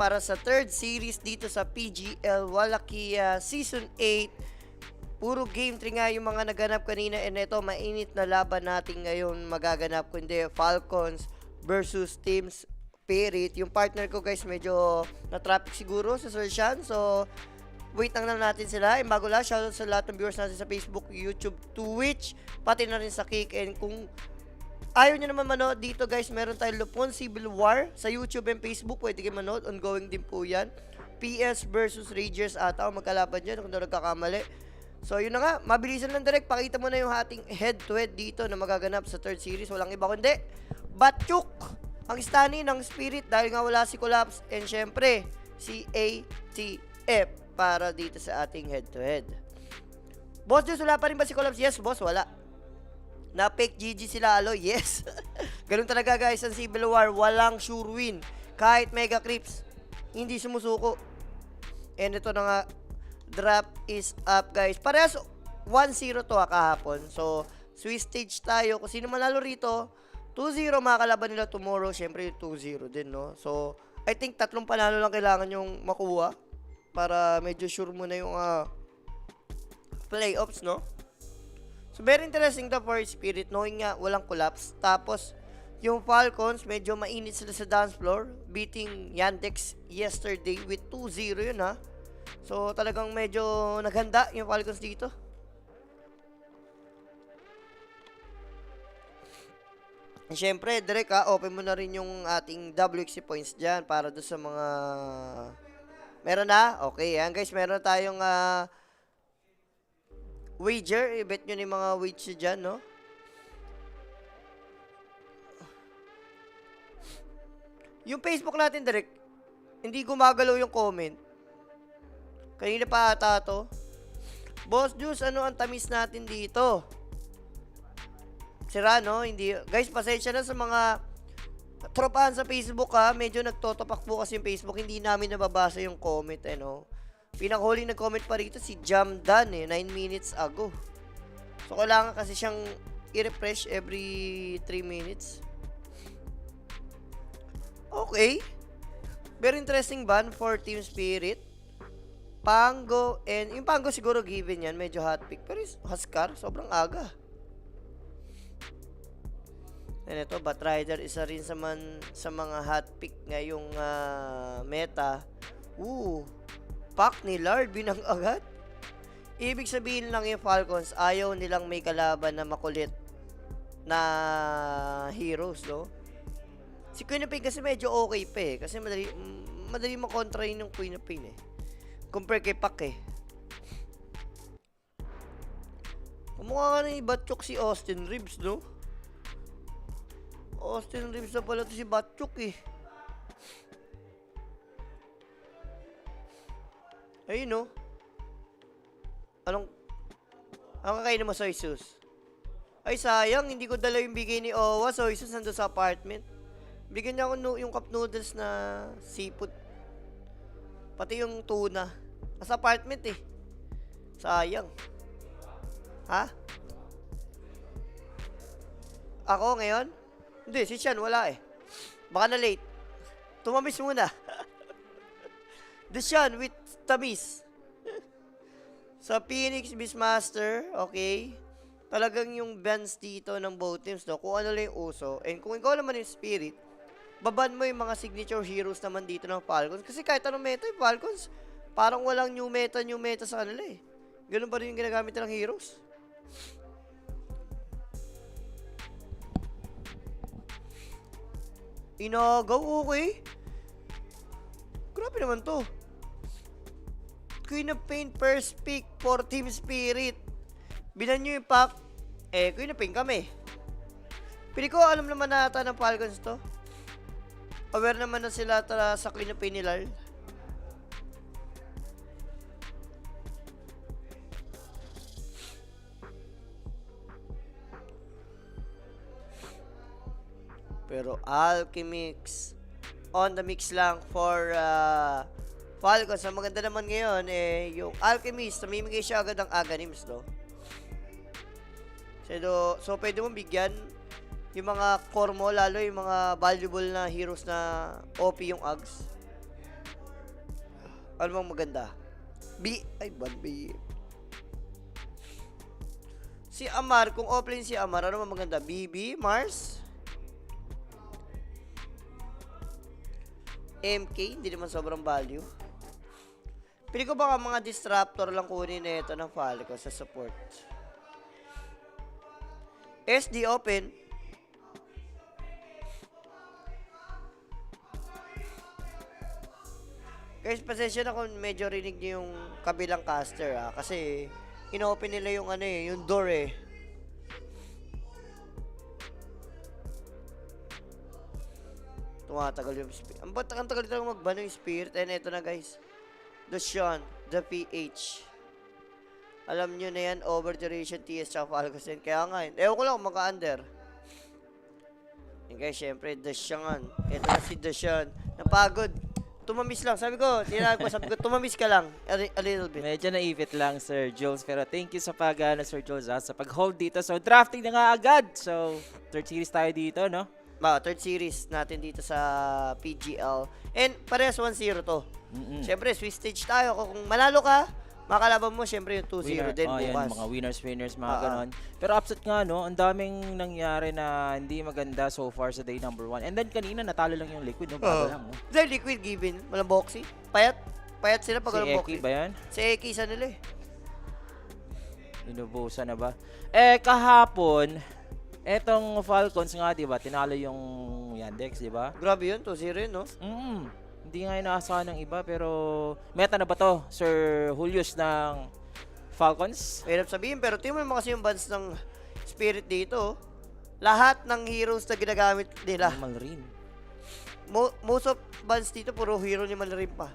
para sa third series dito sa PGL Wallachia Season 8. Puro game 3 nga yung mga naganap kanina, and ito mainit na laban natin ngayon magaganap, kundi Falcons versus Team Spirit. Yung partner ko guys medyo na-traffic siguro sa Sir Sean, so wait lang natin sila. And bago lang, shoutout sa lahat ng viewers natin sa Facebook, YouTube, Twitch, pati na rin sa Kick. And kung ayaw nyo naman manood dito guys, meron tayong Lupon Civil War sa YouTube and Facebook. Pwede kayo manood, ongoing din po yan. PS versus Ragers ata o magkalaban dyan kung na nagkakamali. So yun na nga, mabilisan lang direct. Pakita mo na yung ating head to head dito na magaganap sa third series. Walang iba kundi Batchuk ang stani ng Spirit dahil nga wala si Collapse, and syempre si ATF para dito sa ating head to head. Boss Juice, wala pa rin ba si Collapse? Yes boss, wala. Na fake GG sila Aloy, yes. Ganun talaga guys ang Civil War, walang sure win. Kahit Mega Creeps, hindi sumusuko. And ito na nga, drop is up guys. Parehas 1-0 to kahapon. So, Swiss stage tayo. Kung sino manalo rito, 2-0 makakalaban nila tomorrow. Syempre yung 2-0 din, no? So, I think tatlong panalo lang kailangan yung makuha para medyo sure mo na yung playoffs, no? So, very interesting the for Spirit, knowing nga walang collapse. Tapos, yung Falcons, medyo mainit sila sa dance floor, beating Yandex yesterday with 2-0 yun, ha? So, talagang medyo naghanda yung Falcons dito. And syempre, direct open mo na rin yung ating WXC points dyan para doon sa mga... Meron na? Okay, yan guys, meron tayong wager. I-bet nyo na yung mga wager dyan, no? Yung Facebook natin, direct, hindi gumagalaw yung comment. Kanina pa ata to. Boss Juice, ano ang tamis natin dito? Sira, no? Hindi. Guys, pasensya na sa mga tropahan sa Facebook, ha. Medyo nagtotopak po kasi yung Facebook. Hindi namin nababasa yung comment, no? Pinakahuli nag-comment pa rito si Jamdan, 9 minutes ago. So, kailangan kasi siyang i-refresh every 3 minutes. Okay. Very interesting ban for Team Spirit. Pango, and yung Pango siguro given yan, medyo hot pick. Pero Huskar, sobrang aga. And ito, Batrider, isa rin sa mga hot pick ngayong meta. Pack ni Lard, binang agad. Ibig sabihin lang yung Falcons, ayaw nilang may kalaban na makulit na heroes, no? Si Queen of Pain kasi medyo okay pa eh. Kasi madali makontra yun yung Queen of Pain eh. Compare kay Pac eh. Kumukha ka na ni Batchuk si Austin Reeves, no? Austin Reeves na pala to si Batchuk eh. Ayun, no? Anong kakainin mo, Soy Sus? Ay, sayang. Hindi ko dala yung bigay ni Owa. Soy Sus nandun sa apartment. Bigyan niya ako yung cup noodles na seafood. Pati yung tuna. Nasa apartment eh. Sayang. Ha? Ako ngayon? Hindi, si Sean wala eh. Baka na late. Tumamis muna. The Sean with tamis. Sa Phoenix Beastmaster, okay. Talagang yung bans dito ng both teams, no? Kung ano lang yung uso. And kung ikaw naman yung Spirit, baban mo yung mga signature heroes naman dito ng Falcons. Kasi kahit anong meta yung Falcons, parang walang new meta sa kanila eh. Ganun pa rin yung ginagamit ng heroes. Inagaw, okay. Grabe naman to. Queen of Pain first pick for Team Spirit. Binan nyo yung pack. Queen of Pain kami. Pili ko, alam naman nata ng Falcons to. Aware naman na sila sa Queen of Pain ni Lal. Pero Alchemix on the mix lang for Falcons. Ang maganda naman ngayon yung Alchemist, namimigay siya agad ng Aganims, no? So pwede mong bigyan yung mga core mo, lalo yung mga valuable na heroes na OP yung Ags. Ano bang maganda? Ban B. Si Amar, kung offlane si Amar, ano bang maganda? BB, Mars? MK, hindi naman sobrang value. Pili ko baka mga disruptor lang kunin na ito ng Falco sa support. SD open. Guys, pasensya na kung medyo rinig niyo yung kabilang caster kasi inopen nila yung yung door Tumatagal yung spirit. Ang tagal talaga mag-ban yung spirit. And ito na guys. Dushan, the PH. Alam nyo na yan, over duration, TS, tsaka Falcon. Kaya nga yun. Ewan ko lang kung maka-under. Yan guys, syempre, Dushan. Ito na si Dushan. Napagod. Tumamis lang. Sabi ko, tumamis ka lang. A little bit. Medyo naipit lang, Sir Jules. Pero thank you sa Sir Jules, sa pag-hold dito. So, drafting na nga agad. So, third series tayo dito, no? Third series natin dito sa PGL. And parehas 1-0 to. Siyempre, Swiss stage tayo. Kung manalo ka, makalaban mo, siyempre yung 2-0 din bukas. Yan, mga winners, mga ganon. Pero upset nga, no? Ang daming nangyari na hindi maganda so far sa day number 1. And then kanina, natalo lang yung Liquid, no? Bago lang, no? Dahil Liquid given, walang boxy. Payat sila pag walang boxy. Si Eki ba yan? Si Eki isa nila Inubusan na ba? Kahapon, etong Falcons nga, di ba? Tinalo yung Yandex, di ba? Grabe yun, 2-0 yun, no? Hindi nga inaasahan ng iba, pero meta na ba to, Sir Julius ng Falcons? Mahirap sabihin, pero tingnan mo kasi yung bans ng Spirit dito. Lahat ng heroes na ginagamit nila. Malrin. Most of bans dito, puro hero ni Malrin pa.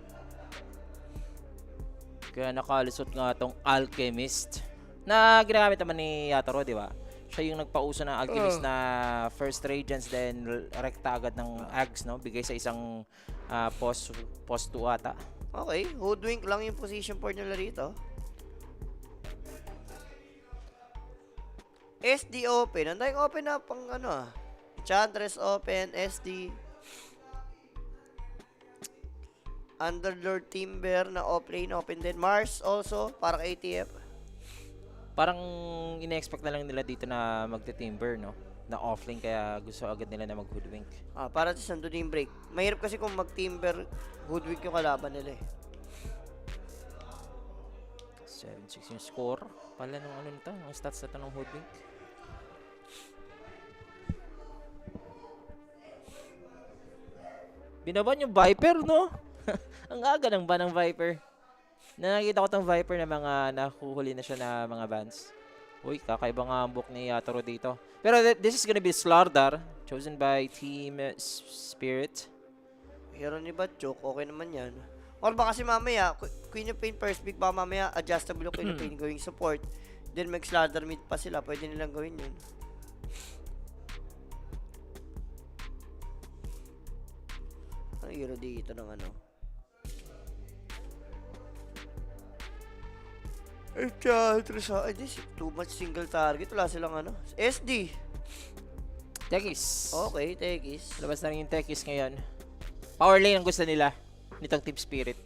Kaya nakalusot nga tong Alchemist na ginagamit naman ni Yatoro, di ba? Siya yung nagpauso ng Alchemist na first Radiance, then rekta agad ng Ags, no? Bigay sa isang post 2 ata. Okay, hoodwink lang yung position port nila rito. SD open. Ang open na pang Chantress open, SD. Underlord Timber na offlane open din. Mars also, parang ATF. Parang ina-expect na lang nila dito na magte-timber, no? Na offlane, kaya gusto agad nila na mag-hoodwink. Para sa nandun yung break. Mahirap kasi kung mag-timber, hoodwink yung kalaban nila 7-6 yung score. Pala nung nito, ang stats na ito ng hoodwink. Binaban yung Viper, no? Ang aga ng ban ng Viper. Nakikita ko tong Viper na mga nakuhuli na siya na mga bans. Uy, kakaiba nga ang book ni Yatoro dito. Pero this is gonna be Slardar, chosen by Team Spirit. Hero ni Batchok, okay naman yan. Or baka kasi mamaya, Queen of Pain first pick, baka mamaya adjustable yung Queen of Pain going support. Then mag-Slardar mid pa sila, pwede nilang gawin yun. Ang hero dito ng this too much single target. Wala silang SD. Tekis. Okay, Tekis. Labas na rin yung Tekis ngayon. Power lane ang gusto nila nitong Team Spirit.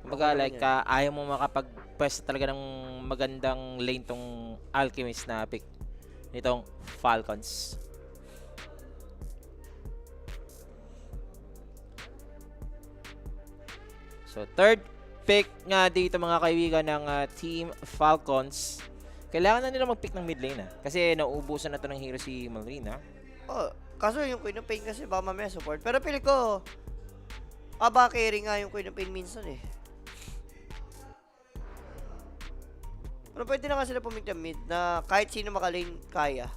Kumbaga, like, ayaw mo makapag-pwesta talaga ng magandang lane tong Alchemist na pick nitong Falcons. So, third pick nga dito mga kaibigan ng Team Falcons. Kailangan na nila mag-pick ng mid lane kasi nauubusan na to ng hero si Malrina. Kaso yung Queen of Pain kasi baka mamaya support. Pero pili ko, baka carry nga yung Queen of Pain minsan Pero pwede na nga sila pumick ng mid na kahit sino makalane kaya.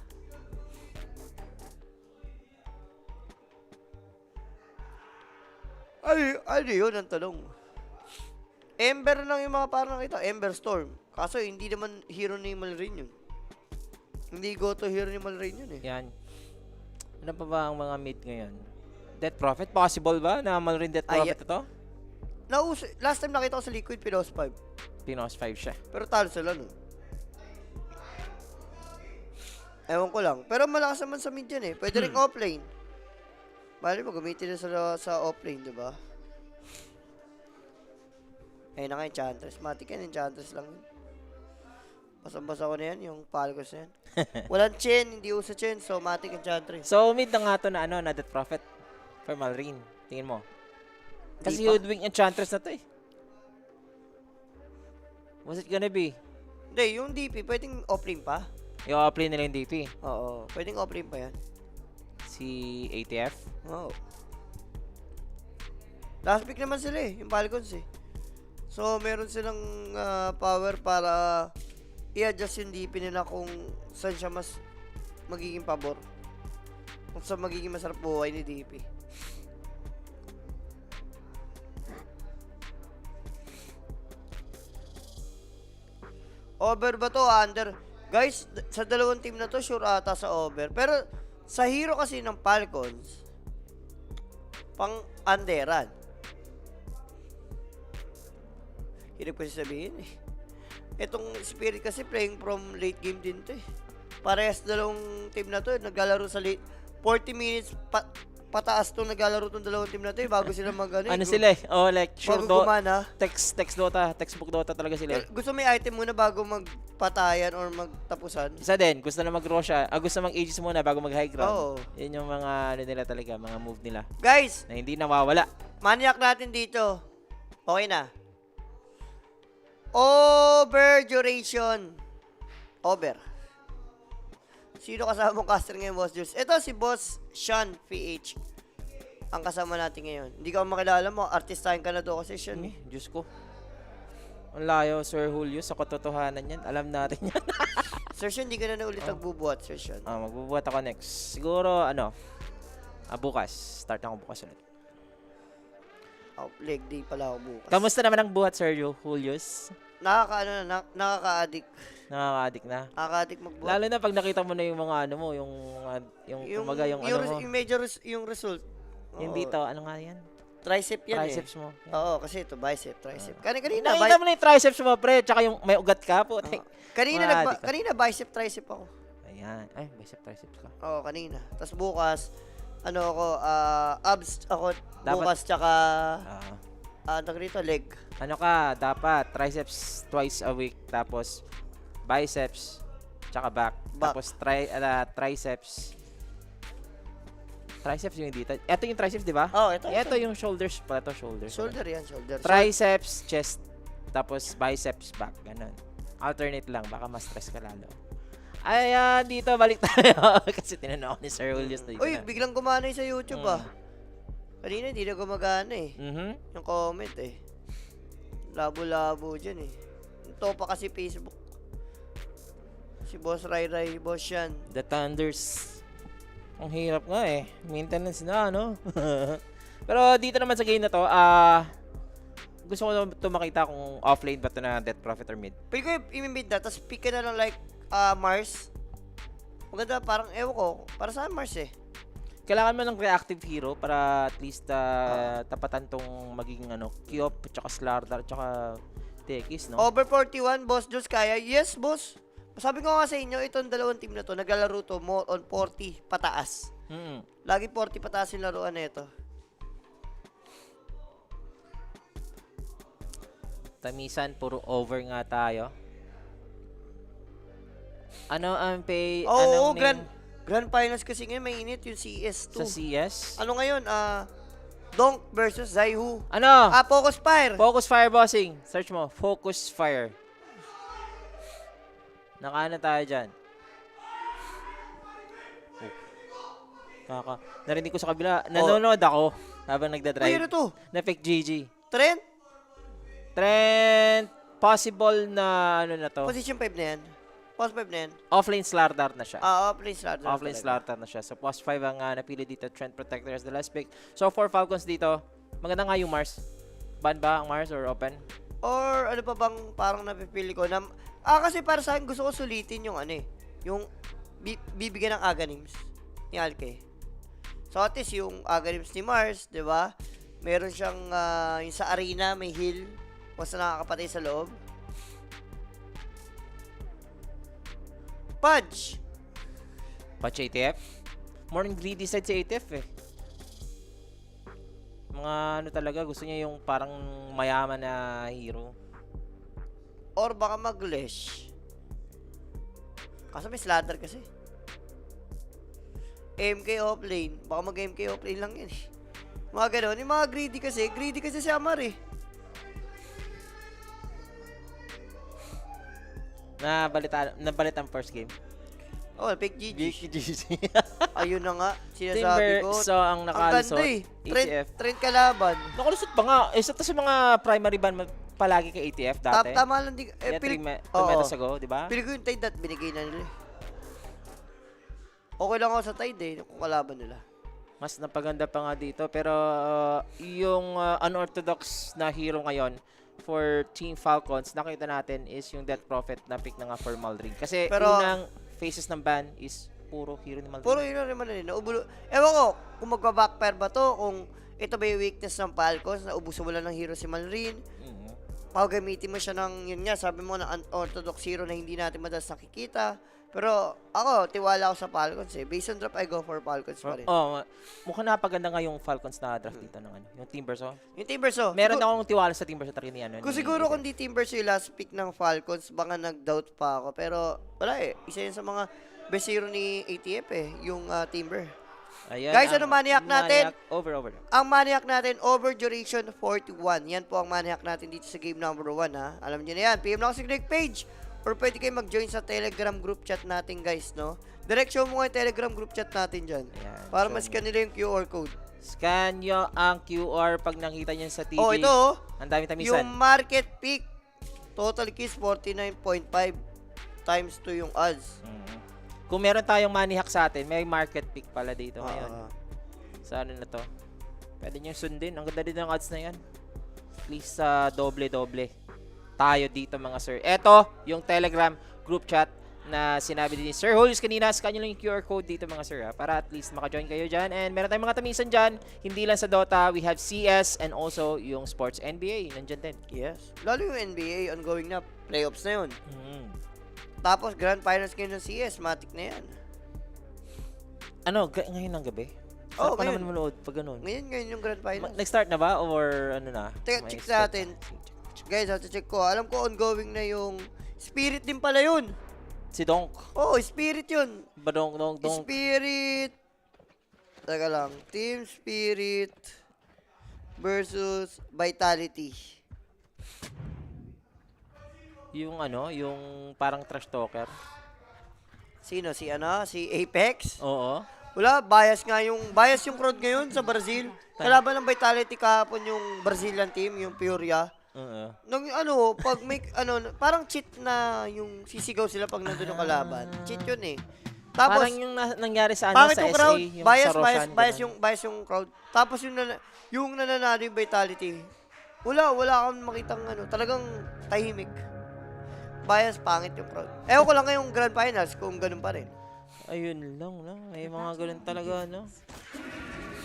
Ano yun ang tanong? Ember lang yung mga parang nakita. Ember Storm. Kaso hindi naman hero ni Malrin yun. Hindi go-to hero ni Malrin yun Yan. Ano pa ba ang mga mid ngayon? Death Prophet? Possible ba na Malrin Death Prophet ito? Last time nakita ko sa Liquid, Pinos 5. Pinos 5 siya. Pero talo sila Ewan ko lang. Pero malakas naman sa mid yan Pwede rin offlane. Bali mo, gamitin na sa offlane, diba? Ayun na nga, Enchantress. Matik yan, Enchantress lang yun. Basang-basa ko na yan, yung Falcons na yan. Walang chain, hindi uso chain, so matik Enchantress. So, mid na nga to na na Death Prophet for Malrine. Tingin mo. Kasi Di pa. Hoodwink Enchantress na to eh. What's it gonna be? Hindi, yung DP, pwedeng offlane pa. Yung upplay nila yung DP. Oo, pwedeng offlane pa yan. Si ATF. Oo. Last pick naman sila eh, yung Falcons eh. So, meron silang power para i-adjust yung DP nila kung saan siya mas magiging pabor. Kung saan magiging masarap buhay ni DP. Over ba to? Under? Guys, sa dalawang team na to, sure ata sa over. Pero, sa hero kasi ng Falcons, pang underan. Hirap kasi sabihin eh. Itong Spirit kasi playing from late game din to eh. Parehas dalawang team na to, naglalaro sa late 40 minutes pataas tong naglalaro tong dalawang team na to eh, bago sila mag-ano Ano sila eh? Oh, like, bago short gumana. text Dota, textbook Dota talaga sila. Gusto may item muna bago magpatayan or magtapusan. Isa din, gusto na mag-Rosha. gusto mag-Aegis muna bago mag-high ground. Oo. Yun yung mga ano nila talaga, mga move nila. Guys, Na hindi nawawala. maniac natin dito. Okay na. Over duration. Over. Sino kasama mong caster ngayon, Boss Jules? Ito si Boss Sean PH. Ang kasama natin ngayon. Hindi ka makilala mo. Artistahin ka na doon kasi Sean eh. Diyos ko. Ang layo, Sir Julio, sa katotohanan yan. Alam natin yan. Sir Sean, hindi ka na ulit nagbubuhat, Sir Sean. Magbubuhat ako next. Siguro, bukas. Start ako bukas ulit. Oh, leg day pala ako bukas. Kamusta naman ang buhat, Sir Julius? Nakaka-addict. Nakaka-addict na. Nakaka-addict magbuhat. Lalo na pag nakita mo na yung mga ano mo, yung kumaga, yung ano mo. Yung major yung result. Yung Oo. dito, ano nga yan? Tricep yan Triceps mo. eh. Oo, kasi ito bicep, tricep. Kanina, Nakita mo na yung triceps mo, pre, tsaka yung may ugat ka po. kanina, Mga kanina bicep, tricep ako. Ayan. Ay, bicep triceps ka. Oo, kanina. Tapos bukas, abs ako Dapat- bukas, tsaka, Ah. rito, leg. Ano ka, dapat triceps twice a week, tapos biceps, tsaka back. Back. Tapos triceps. Triceps yung dito. Ito yung triceps, di ba? Oh, ito. Ito yung shoulders pala to, shoulders. Shoulder yan, shoulder. Triceps, chest, tapos biceps, back. Ganun. Alternate lang, baka mas stress ka lalo. Ayan, dito, balik tayo. Kasi tinanong ako ni Sir Julius dito Uy, na. biglang gumana yung sa YouTube Kanina, hindi na gumagana eh. Mhm. Yung comment eh. Labo-labo dyan eh. Ito pa kasi Facebook. Si Boss Rai, Boss yan. The Thunders. Ang hirap nga eh. Maintenance na, no? Pero dito naman sa game na to, gusto ko to makita kung offlane ba to na Death Prophet or mid. Pwede ko i-mid na, tapos pick ka na lang like Mars. Maganda, parang, ewan ko, para saan Mars eh? Kailangan mo ng reactive hero para at least tapatan tong magiging Kyop, tsaka Slardar, tsaka Tekis, no? Over 41, Boss Jules, kaya? Yes, boss. Sabi ko nga sa inyo, itong dalawang team na to, naglalaro to more on 40 pataas. Lagi 40 pataas yung laruan na ito. Tamisan, puro over nga tayo. Ano ang pay? Oo, anong Grand Finals kasi ngayon, may init yung CS2. sa CS? Ano ngayon? Donk versus Zaihu. Ano? Focus Fire. Focus Fire bossing. Search mo. Focus Fire. Nakaano tayo dyan? Narinig ko sa kabila. Nanonood ako habang Uy, nagdadrive. ano to? Na fake GG. Trent? Trend. Possible na na to. Position 5 na yan. Post 5 na yan. Offlane Slardar na siya. Offlane Slardar. Offlane Slardar na siya. So, post 5 ang napili dito. Trend Protector as the last pick. So, for Falcons dito, maganda nga yung Mars. Ban ba ang Mars or open? Or ano pa bang parang napipili ko na... kasi para sa akin gusto ko sulitin yung yung bibigyan ng Aghanims ni Alke. So, at least yung Aghanims ni Mars, di ba? Meron siyang, yung sa arena, may heal. Basta nakakapatay sa loob. Pudge! Patch ATF? Morning greedy side si ATF eh. Mga ano talaga, gusto niya yung parang mayaman na hero. Or baka mag-lesh. Kaso may Slaughter kasi. MK offlane. Baka mag-MK offlane lang yan eh. Mga ganon. Yung mga greedy kasi si Amar eh. Nabalitan first game. Oh, pick GG. GG. Ayun na nga. Sinasabi Timber, ko. so ang Ang nakalusot, ganda eh. ATF. Trend kalaban. Nakalusot ba nga? Isa to sa mga primary ban palagi kay ATF dati. Tama lang din. Yeah, Pili 2 Oo. metas ago, di ba? ko yung Tide that binigay na nila eh. Okay lang ako sa Tide eh. Kung kalaban nila. Mas napaganda pa nga dito. Pero yung unorthodox na hero ngayon for Team Falcons, nakita natin is yung Death Prophet na pick na nga for Maldring. Kasi Pero- unang phases ng ban is puro hero ni Maldring. Puro yun na naman nila. Ewan ko, kung magpa-backfire ba to, kung ito ba yung weakness ng Falcons, na ubuso mo lang ng hero si Malrin, Mhm. gamitin mo siya ng, yun nga, sabi mo na unorthodox hero na hindi natin madalas nakikita. Pero ako, tiwala ako sa Falcons eh. Based on drop, I go for Falcons pa rin. Oh, mukhang napaganda nga yung Falcons na draft dito ng ano, yung Timbers. Oh. Yung Timbers, oh. Meron akong tiwala sa Timbers sa takin ni ano. Kung ni siguro Eden. kung di Timbers yung last pick ng Falcons, baka nag-doubt pa ako. Pero wala eh. Isa yun sa mga best hero ni ATF eh, yung Timber. Ayan, Guys, ang ano maniac natin? Over. Ang maniac natin, over duration 41. Yan po ang maniac natin dito sa game number 1 ha. Alam niyo na yan. PM lang sa Greg page. Or pwede kayo mag-join sa Telegram group chat natin guys, no? Direct show mo nga yung Telegram group chat natin dyan. Ayan, Para show mas nila yung QR code. Scan nyo ang QR pag nakita nyo sa TV. Oh, ito oh. Ang dami tamisan. Yung market peak, total keys 49.5 times 2 yung odds. Mhm. Kung meron tayong money hack sa atin, may market pick pala dito ngayon. Ah. Sa ano na to? Pwede nyo sundin. Ang ganda din ng odds na yan. Please, doble-doble tayo dito mga sir. Eto, yung Telegram group chat na sinabi din ni Sir Julius kanina. Scan nyo lang yung QR code dito mga sir para at least maka-join kayo dyan. And meron tayong mga tamisan dyan. Hindi lang sa Dota, we have CS and also yung Sports NBA. Nandyan din. Yes. Lalo yung NBA, ongoing na. Playoffs na yun. Mhm. Tapos, Grand Finals ngayon ng CS, matik na yan. Ano, ngayon ng gabi? Oo, Sarap pa ngayon. naman manood pag ganun. Ngayon yung Grand Finals. Nag-start na ba? Or ano na? Teka, May check start natin. na? Guys, check ko. Alam ko ongoing na yung Spirit din pala yun. Si Donk. Oo, Spirit yun. Ba Donk. Spirit. Teka lang. Team Spirit versus Vitality. Yung ano, yung parang trash talker. Sino? Si Apex? Oo. Wala, bias yung crowd ngayon sa Brazil. Kalaban ng Vitality kahapon yung Brazilian team, yung Furia. Oo. Nung pag may parang cheat na yung sisigaw sila pag nandun yung kalaban. Cheat yun eh. Tapos Parang yung nangyari sa ano pangit sa yung SA, crowd, yung bias sa Roshan, ganun. bias yung crowd. Tapos yung nananalo yung Vitality. Wala akong makitang talagang tahimik. Bias, pangit yung crowd. Ewan ko lang ngayong Grand Finals kung ganun pa rin. Ayun lang, no? May mga ganun talaga, no?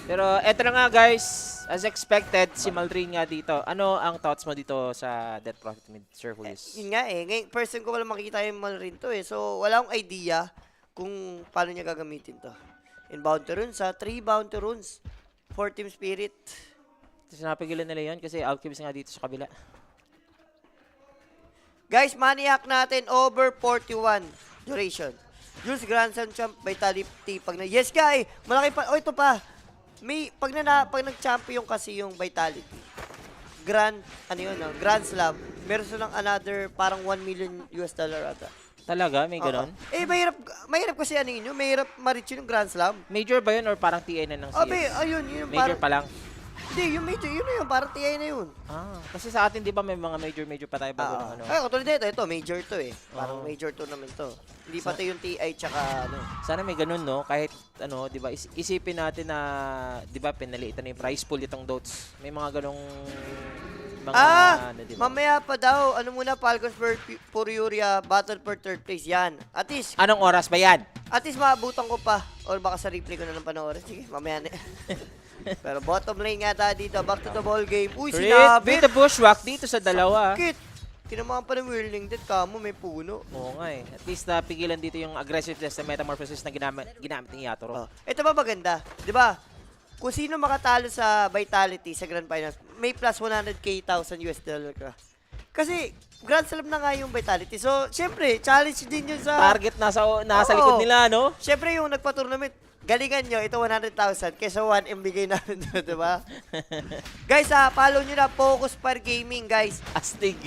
Pero eto na nga guys, as expected, si Maldrin nga dito. Ano ang thoughts mo dito sa Death Prophet mid Sir Julius? Yun nga eh. Ngayon, first time ko wala makikita yung Malrin to eh. So, wala akong idea kung paano niya gagamitin to. Inbound to runes ha. 3 bound to runes. 4 team spirit. Kasi napigilan nila yun kasi Alchemist nga dito sa kabila. Guys, maniac natin over 41 duration. Jules Grandson Champ Vitality. Yes guy, malaki pa. Oh, ito pa. May pag nag-champion kasi yung Vitality. Grand Grand Slam. Meron silang another parang $1 million ata. Talaga? May Oo. ganon? Eh, mahirap kasi mahirap ma-reach yung Grand Slam. Major ba yun or parang TA na ng CS? Abe, ayun, yun Major parang, pa lang? hindi, yung major, yun na yun, parang TI na yun. Kasi sa atin di ba may mga major pa tayo bago ng ano? Ay, katulad nito, ito, major to eh. Parang Oo. major tournament to. Hindi pa to yung TI tsaka Sana may ganun, no? Kahit, di ba, isipin natin na, di ba, pinalitan na yung prize pool itong dots. May mga ganong, mga, di ba? mamaya pa daw, muna, Falcons Furia, battle for third place, yan. At least Anong oras ba yan? maabutan ko pa. Or baka sa replay ko na lang panoorin. Sige, mamaya na. Pero bottom lane nga tayo dito, back to the ball game. Uy, With sinabi! the bushwhack dito sa dalawa. Sakit! Tinamaan pa ng whirling death, kamo, may puno. Oo nga eh. At least napigilan dito yung aggressiveness na metamorphosis na ginamit ni Yatoro. Ito ba maganda? Di ba? kung sino makatalo sa Vitality sa Grand Finals, may plus 100k thousand US dollar ka. Kasi, Grand Slam na nga yung Vitality. So, syempre, challenge din yun sa... Target nasa Oo. likod nila, no? Syempre, yung nagpa-tournament, galingan nyo, ito 100,000 kesa 1M bigay namin doon, diba? Guys, follow nyo na Focus Fire Gaming, guys. Astig.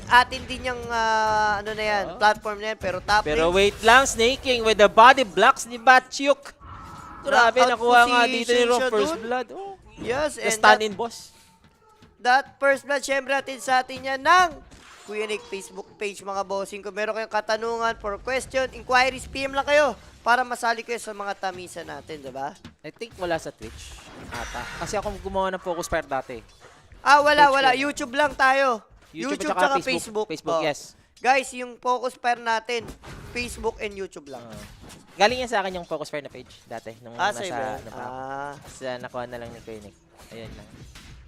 Atin din yung, ano na yan, platform na yan, pero top Pero lane, wait lang, Snaking with the body blocks ni Batchuk. Grabe, Knockout nakuha nga dito ni position Ron siya first dun. blood. Oh. yes, The and stand-in boss. that first blood, syempre atin sa atin yan ng Kuya Nick Facebook page, mga bossing. Kung meron kayong katanungan for question, inquiries, PM lang kayo para masali kayo sa mga tamisan natin, diba? I think wala sa Twitch. Ata. Kasi ako gumawa ng Focus Fire dati. Wala. Twitch YouTube lang tayo. YouTube YouTube at saka tsaka Facebook. Facebook, Oh. yes. Guys, yung Focus Fire natin, Facebook and YouTube lang. Galing yan sa akin yung Focus Fire na page dati. Nung Sa nasa, iba. ano pa ako. Sa nakuha na lang ni Kuya Nick. Ayan lang.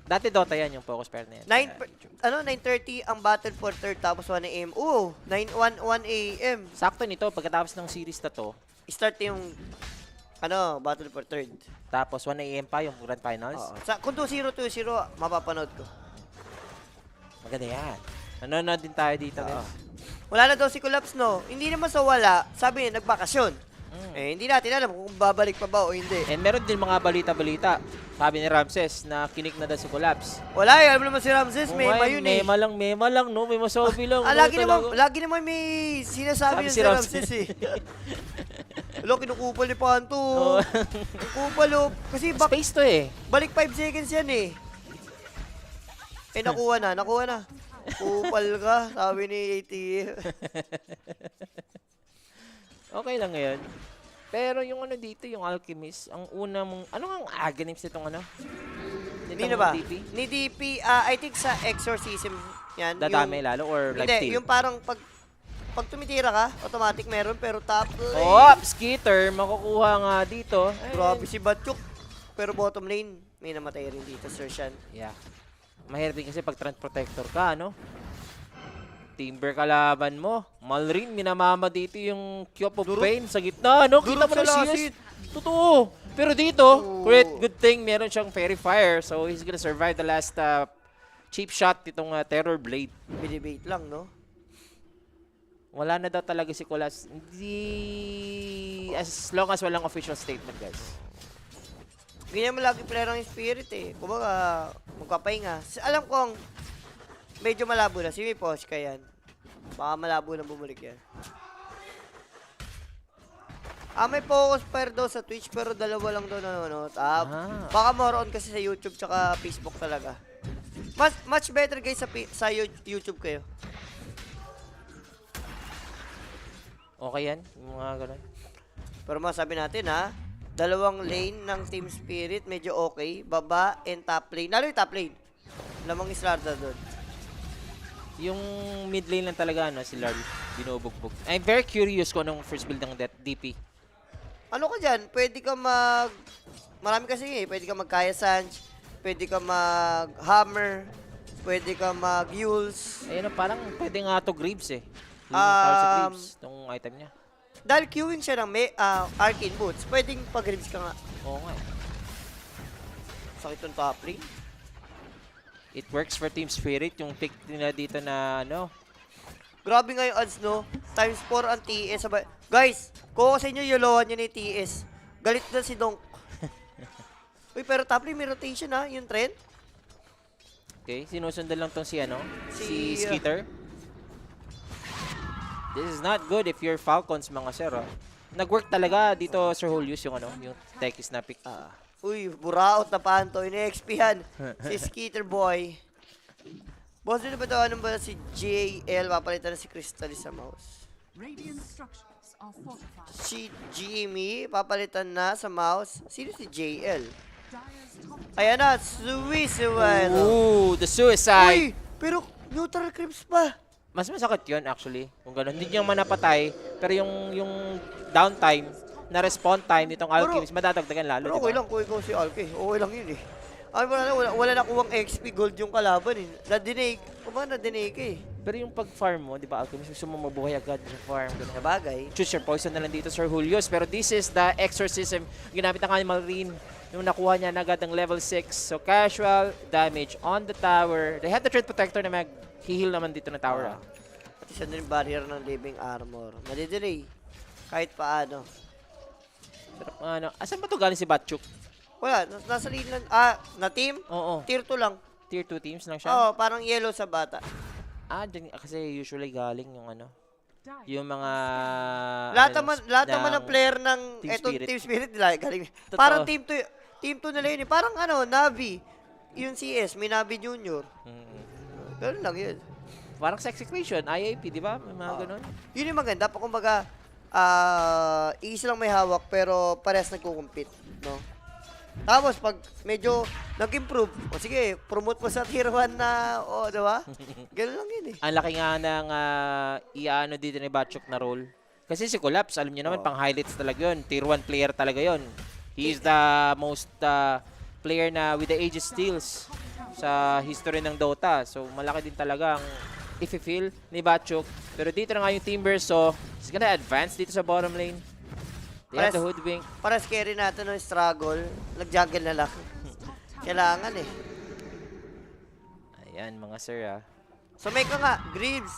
Dati Dota yan, yung Focus Fire na yan. 9:30 ang battle for third, tapos 1 AM. Oo, 1 AM. Sakto nito, pagkatapos ng series na to, Start yung, battle for third. tapos 1 AM pa yung Grand Finals. Oo. Kung 2-0, mapapanood ko. Maganda yan. Nanonood din tayo dito, guys. Wala na daw si Collapse, no? Hindi naman sa wala. Sabi niya, nagbakasyon. Hindi natin alam kung babalik pa ba o hindi. And meron din mga balita-balita. Sabi ni Ramses na kinik na daw si Collapse. Wala alam naman si Ramses, may Ay, yun eh. mema lang, no? May masobi lang. Lagi naman may sinasabi Sabi yun si si Ramses. Ramses eh. Wala, kinukupal ni Panto. Oo. Kinukupal oh. Kasi Space to eh. balik 5 seconds yan eh. Nakuha na. Kupal ka, sabi ni ATM. Okay lang ngayon. Pero yung ano dito, yung Alchemist, ang una mong... Ano ang agonims nitong ano? Nino ba? DP? Ni DP, I think sa Exorcism yan. Dadami lalo or Hindi, lifesteal? yung parang pag tumitira ka, automatic meron, pero top lane. Oh, Skitter, makukuha nga dito. Ayun. Grabe si Batchuk. Pero bottom lane, may namatay rin dito, Sir Shan. Yeah. Mahirap din kasi pag Trans Protector ka, no? Timber kalaban mo. Malrin, minamama dito yung Cube of Durog. Pain sa gitna, no? Kita Durog mo na sa CS. lasit. Totoo. Pero dito, Oo. great, good thing, meron siyang Fairy Fire. So, he's gonna survive the last cheap shot nitong Terror Blade. Binibait lang, no? Wala na daw talaga si Colas. Hindi... As long as walang official statement, guys. Ganyan mo lagi player ng spirit eh. Kumbaga, magpapahinga. Alam kong medyo malabo na. Si Miposh ka yan. Baka malabo na bumalik yan. May focus fire daw sa Twitch pero dalawa lang daw nanonood. Baka more on kasi sa YouTube tsaka Facebook talaga. Much better guys sa YouTube kayo. Okay yan? Yung mga ganun. Pero masabi natin dalawang lane ng Team Spirit medyo okay. Baba and top lane. Lalo yung top lane. Lamang islarda doon. Yung mid lane lang talaga, si Lard, binubugbog. I'm very curious kung anong first build ng DP. Ano ka dyan? Pwede ka marami kasi pwede ka mag-Kaya Sanj, pwede ka mag-Hammer, pwede ka mag-Yules. Ayun, parang pwede nga to Greaves eh. Healing tower sa Greaves, itong item niya. Dahil queuing siya ng Arcane Boots, pwedeng pag-Greaves ka nga. Oo nga eh. Sakit yung top lane. It works for Team Spirit, yung pick nila dito na Grabe nga yung odds, no? Times 4 ang TS. Guys, kung sa inyo yolohan nyo ni TS, galit na si Donk. Uy, pero top lane may rotation yung trend. Okay, sinusundan lang tong si Si, Skitter. This is not good if you're Falcons, mga sir. Nag-work talaga dito, Sir Julius, yung Tekis na pick. Uy, buraot na panto. Ine-XP-han. Si Skitter Boy. Boss, dito ba ito? Anong ba si JL? Papalitan na si Crystallis sa mouse. Radiant structures are fortified. Si Jimmy, papalitan na sa mouse. Sino si JL? Dire's top Ayan na, Suicide. Ooh, the suicide! Uy, pero neutral creeps pa. Mas masakit yun actually. Kung gano'n, hindi niya manapatay. Pero yung downtime, na respawn time nitong Alchemist, madadagdagan lalo, Pero di okay ba? lang kung ikaw si Alke. Okay lang yun eh. Ay, wala na kuwang XP gold yung kalaban eh. Na-dinake eh. Pero yung pag-farm mo, di ba, Alchemist, gusto mo mabuhay agad sa farm. Ganun. Sabagay. Choose your poison na lang dito, Sir Julius. Pero this is the exorcism. Ginamit ng Animal Marine. Nung nakuha niya na agad ang level 6. So casual damage on the tower. They have the Tread Protector na mag-heal naman dito na tower. At isa na rin barrier ng living armor. Nadidelay. Kahit paano. Sarap nga, ano. Asan ba to galing si Batchuk? Wala, nasa lead lang. Na team? Oo. Tier 2 lang. Tier 2 teams lang siya. Oo, parang yellow sa bata. Dyan, kasi usually galing yung ano. Die. Yung mga... Lahat naman ng player ng Team etong Spirit. Team Spirit nila galing. Totoo. Parang team 2 nila yun. Parang Navi. Yung CS, may Navi Junior. Ganun lang yun. Parang sex equation, IAP, di ba? May mga ganun. Yun yung maganda. Kumbaga, iisa lang may hawak pero parehas nagkukumpit. No? Tapos pag medyo nag-improve, o sige, promote mo sa tier 1 na, di ba? Ganun lang yun eh. Ang laki nga ng iaano dito ni Batchuk na role. Kasi si Collapse, alam niyo naman, pang highlights talaga yun. Tier 1 player talaga yun. He is the most player na with the aegis steals sa history ng Dota. So, malaki din talaga ang i-feel ni Batchuk. Pero dito na nga yung Timber, so he's gonna advance dito sa bottom lane. They have the hoodwink. Para scary natin ng struggle, nag-juggle na lang. Kailangan eh. Ayan, mga sir, So may ka nga, Greaves,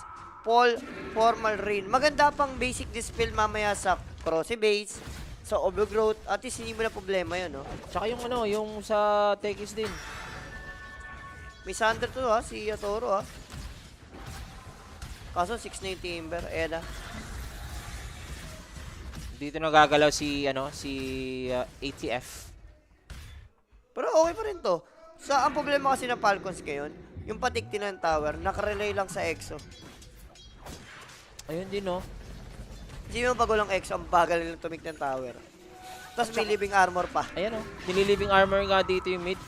Paul, Formal Rain. Maganda pang basic dispel mamaya sa Crossy Base, sa Overgrowth. At least hindi mo na problema yun, no? Tsaka yung ano, yung sa Tekis din. May Sander to si Toro Kaso 6 na yung Timber, ayan na. Dito nagagalaw si ATF. Pero okay pa rin to. Ang problema kasi ng Falcons ngayon, yung patikti ng tower, nakarelay lang sa EXO. Ayun din, no? Hindi mo bago lang EXO, ang bagal nilang tumik ng tower. Tapos may living armor pa. Ayan, oh. Nililiving armor nga dito yung mid.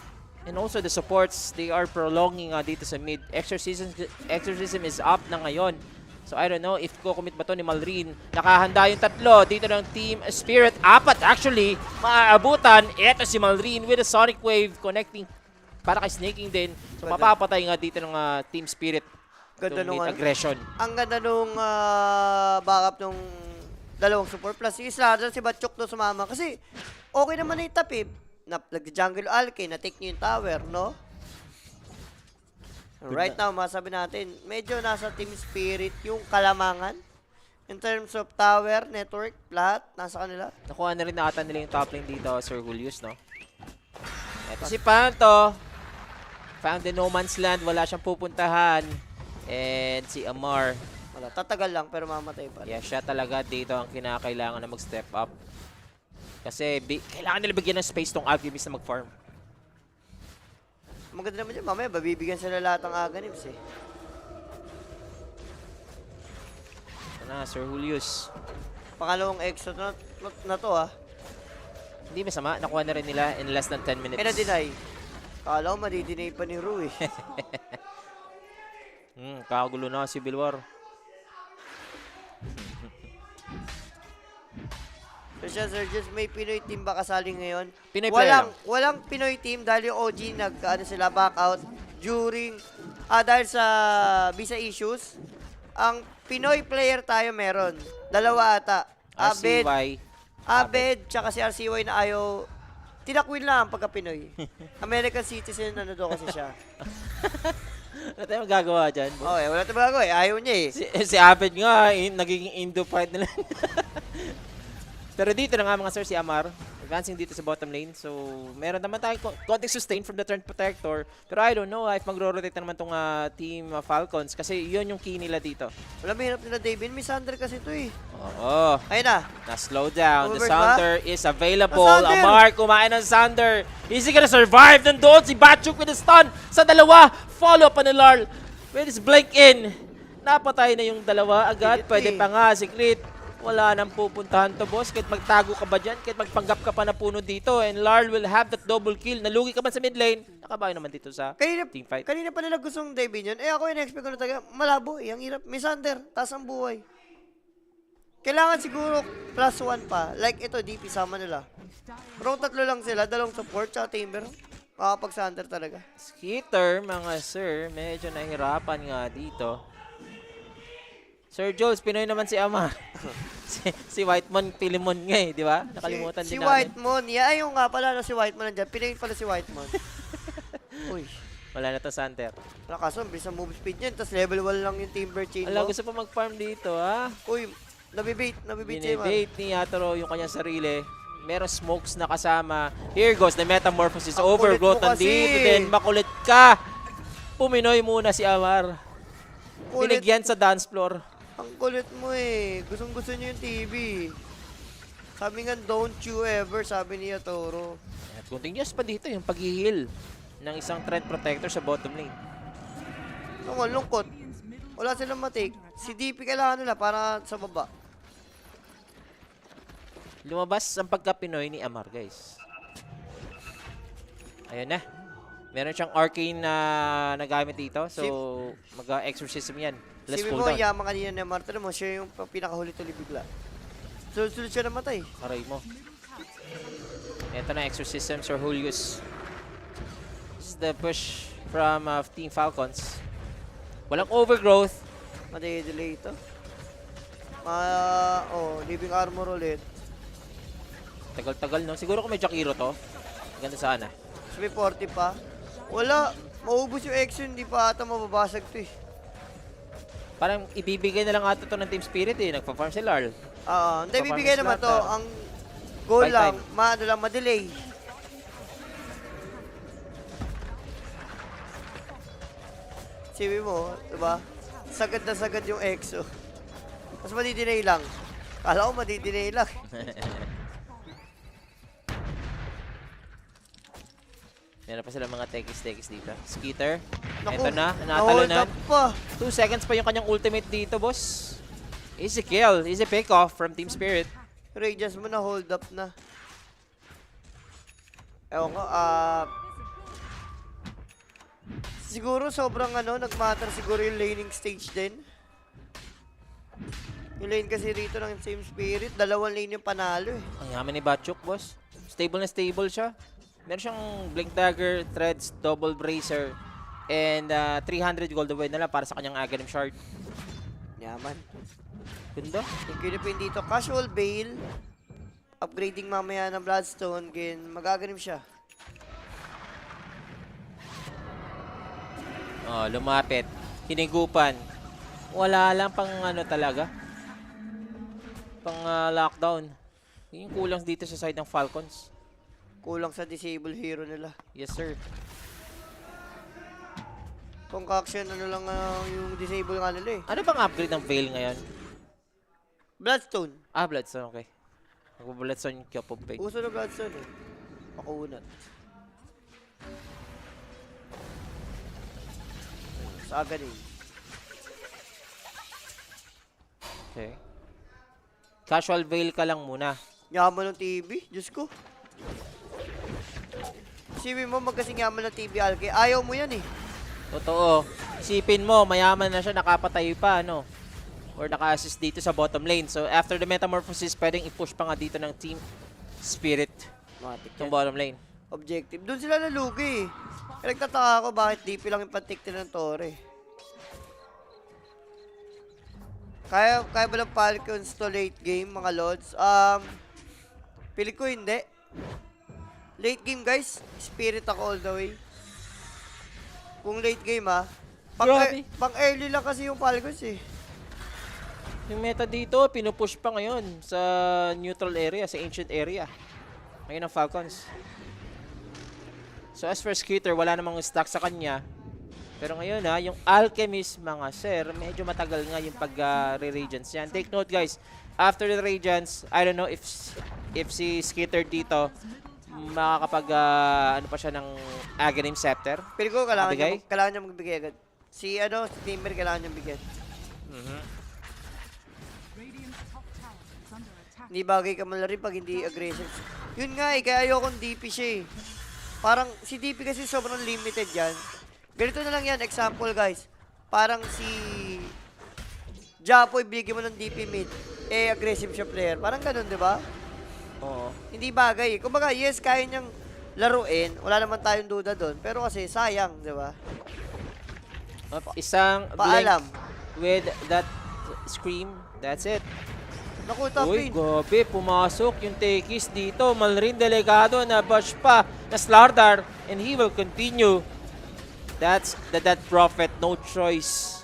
And also the supports, they are prolonging dito sa mid. Exorcism is up na ngayon. So I don't know if kukumit ba to ni Malrin. Nakahanda yung tatlo dito ng Team Spirit. Apat actually, maaabutan. Ito si Malrin with a Sonic Wave connecting para kay Snaking din. So Ganda. mapapatay nga dito ng Team Spirit. Ganda Itong nung mid aggression. Ang ganda nung backup nung dalawang support. Plus yung isa, dyan si Batchuk to sumama. Kasi okay naman na yung tapib. Nag-jungle Alke, na-take nyo yung tower, no? Right now, masabi natin, medyo nasa Team Spirit yung kalamangan. In terms of tower, network, lahat, nasa kanila. Nakuha na rin ata nila yung top lane dito, Sir Julius, no? Ito si Panto. Found the no man's land, wala siyang pupuntahan. And si Amar. Wala, tatagal lang pero mamatay pa. Yeah, siya talaga dito ang kinakailangan na mag-step up. Kasi kailangan nila bigyan ng space tong Alchemist na mag-farm. Maganda naman yun, mamaya babibigyan sila lahat ng Aganims eh. Ito na, Sir Julius. Pangalawang exo na to Hindi masama, nakuha na rin nila in less than 10 minutes. Eh na-deny. Kala ko madidinay pa ni Rui. Kakagulo na si Bilwar. So siya, Sir Jess, may Pinoy team ba kasali ngayon? Pinoy player lang. Walang Pinoy team dahil yung OG sila back out during dahil sa visa issues. Ang Pinoy player tayo meron. Dalawa ata. RCY. Abed, tsaka si RCY na ayaw. Tinakwil lang ang pagka-Pinoy. American citizen daw kasi siya. Wala tayong magagawa dyan. Okay, wala tayong magagawa eh. Ayaw niya eh. Si Abed nga, nagiging Indo-fight na lang. Pero dito na nga mga sir, si Amar, advancing dito sa bottom lane. So, meron naman tayong konting sustain from the turn protector. Pero I don't know if magro-rotate na naman itong team Falcons kasi yun yung key nila dito. Wala, mahirap nila David. May Sander kasi ito eh. Oo. Ayun na. Na-slow down. The Overbird ba? Sounder is available. Ang Sander! Amar kumain ng Sounder. Is he gonna survive? Nandun si Batchuk with a stun sa dalawa. Follow pa ni Larl with his blink in. Napatay na yung dalawa agad. Crit Pwede eh. pa nga si Crit. Wala nang pupuntahan to, boss. Kahit magtago ka ba dyan, kahit magpanggap ka pa na puno dito, and Larl will have that double kill. Nalugi ka man sa mid lane, nakabayo naman dito sa team fight. Kanina pa nila gustong David yun. Eh ako yung expect ko na taga, malabo eh. Ang hirap. May Sander. Taas ang buhay. Kailangan siguro +1 pa. Like ito, DP sama nila. Pero kung tatlo lang sila, dalawang support, tsaka Timber. Makapag-Sander talaga. Skitter, mga sir, medyo nahirapan nga dito. Sir Jules, Pinoy naman si Ama. si Whitemon, Pilimon nga eh, di ba? Nakalimutan si din natin. Whitemon. Yeah, ayun nga pala na si Whitemon nandiyan. Pinayin pala si Whitemon. Uy. Wala na to Santer. Wala kaso, ang bilis ang move speed niyan. Tapos level 1 lang yung Timber Chain Ala, mo. gusto pa mag-farm dito, ha? Uy, nabibait siya, man. Binibait ni Yatoro yung kanyang sarili. Meron smokes na kasama. Here goes the metamorphosis. Ang Overgrowth kulit mo kasi. nandito din. Makulit ka. Puminoy muna si Amar. Kulit. Binigyan sa dance floor. Ang kulit mo eh. Gustong-gusto niyo yung TV. Sabi nga, don't you ever, sabi ni Yatoro. At continuous pa dito yung pag-heal ng isang threat protector sa bottom lane. Ang lungkot. Wala silang matik. Si DP kailangan nila para sa baba. Lumabas ang pagka-Pinoy ni Amar, guys. Ayun na. Meron siyang arcane na nagamit dito. So, mag-exorcism yan. Let's Si pull mo, down. yaman kanina ni Martin mo, siya yung pinakahuli-tuli bigla. Sunod-sunod siya namatay. Aray mo. Ito na, exorcism, Sir Julius. This is the push from Team Falcons. Walang overgrowth. Madi-delay ito. Living armor ulit. Tagal-tagal, no? Siguro kung may Jakiro to. Ganda sana. So may 40 pa. Wala. Maubos yung X yun. Hindi pa ata mababasag to eh. Parang ibibigay na lang ata to ng Team Spirit eh. Nagpa-farm si Larl. Hindi, Performance bibigay naman to. lahat, Ang goal Fight lang, time. ma-delay. Sabi mo, diba? Sagad na sagad yung EXO. Mas madidelay lang. Kala ko madidelay lang. Meron pa sila mga tekis-tekis dito. Skeeter. Naku, Ito na. na-hold Natalo na. up pa. 2 seconds pa yung kanyang ultimate dito, boss. Easy kill. Easy pick-off from Team Spirit. Radiance mo na hold up na. Ewan ko, siguro sobrang nagmatter siguro yung laning stage din. Yung lane kasi rito ng Team Spirit, 2 lane yung panalo eh. Ang yaman ni Batchuk, boss. Stable na stable siya. Meron siyang Blink Dagger, Threads, Double Bracer, and 300 gold away na lang para sa kanyang Aghanim Shard. Yaman. Ganda. Yung kinipin dito, Casual Veil. Upgrading mamaya ng Bloodstone, magaganim siya. Oh, lumapit. Hinigupan. Wala lang pang talaga. Pang lockdown. Yun yung kulang dito sa side ng Falcons. Kulang sa disable hero nila. Yes, sir. Concoction, lang yung disable nga nila eh. Ano bang upgrade ng Veil ngayon? Bloodstone. Bloodstone, okay. Mag-Bloodstone yung Kyopog Pig. Uso na Bloodstone eh. Makuunat. Sa Aghanim. Okay. Casual Veil ka lang muna. Yaman ng TV, Diyos ko. Isipin mo, magkasing yaman ng TV, Alke. Ayaw mo yan eh. Totoo. Isipin mo, mayaman na siya, nakapatay pa, ano? Or naka-assist dito sa bottom lane. So, after the metamorphosis, pwedeng i-push pa nga dito ng Team Spirit Matik ng yan. bottom lane. Objective. Doon sila nalugi eh. Kaya nagtataka ako bakit DP lang yung pantikti ng Torre. Kaya ba ng Falcons to late game, mga Lords? Pili ko hindi. Late game, guys. Spirit ako all the way. Kung late game, Grabe. Pang early lang kasi yung Falcons eh. Yung meta dito, pinupush pa ngayon sa neutral area, sa ancient area. Ngayon ang Falcons. So as for Skeeter, wala namang stock sa kanya. Pero ngayon yung Alchemist, mga sir, medyo matagal nga yung pag-re-radiance yan. Take note guys, after the radiance, I don't know if si Skeeter dito makakapag pa siya ng Aghanim Scepter. Pili ko Mabigay? kailangan niya magbigay agad. Si Timber kailangan niya bigyan. Radiant's top tower is under attack. Hindi bagay ka man rin pag hindi aggressive. Yun nga kaya ayokong DP siya eh. Parang si DP kasi sobrang limited yan. Ganito na lang yan, example guys. Parang si Japoy, bigyan mo ng DP mid. Aggressive siya player. Parang ganun, di ba? Oo. Hindi bagay eh. Kumbaga, yes, kaya niyang laruin. Wala naman tayong duda doon. Pero kasi, sayang, di ba? Isang Paalam. blink with that Scream. That's it. Naku, top Uy, lane. gabi. Pumasok yung Tekis dito. Malrin delikado na bash pa na Slardar. And he will continue. That's the Dead Prophet. No choice.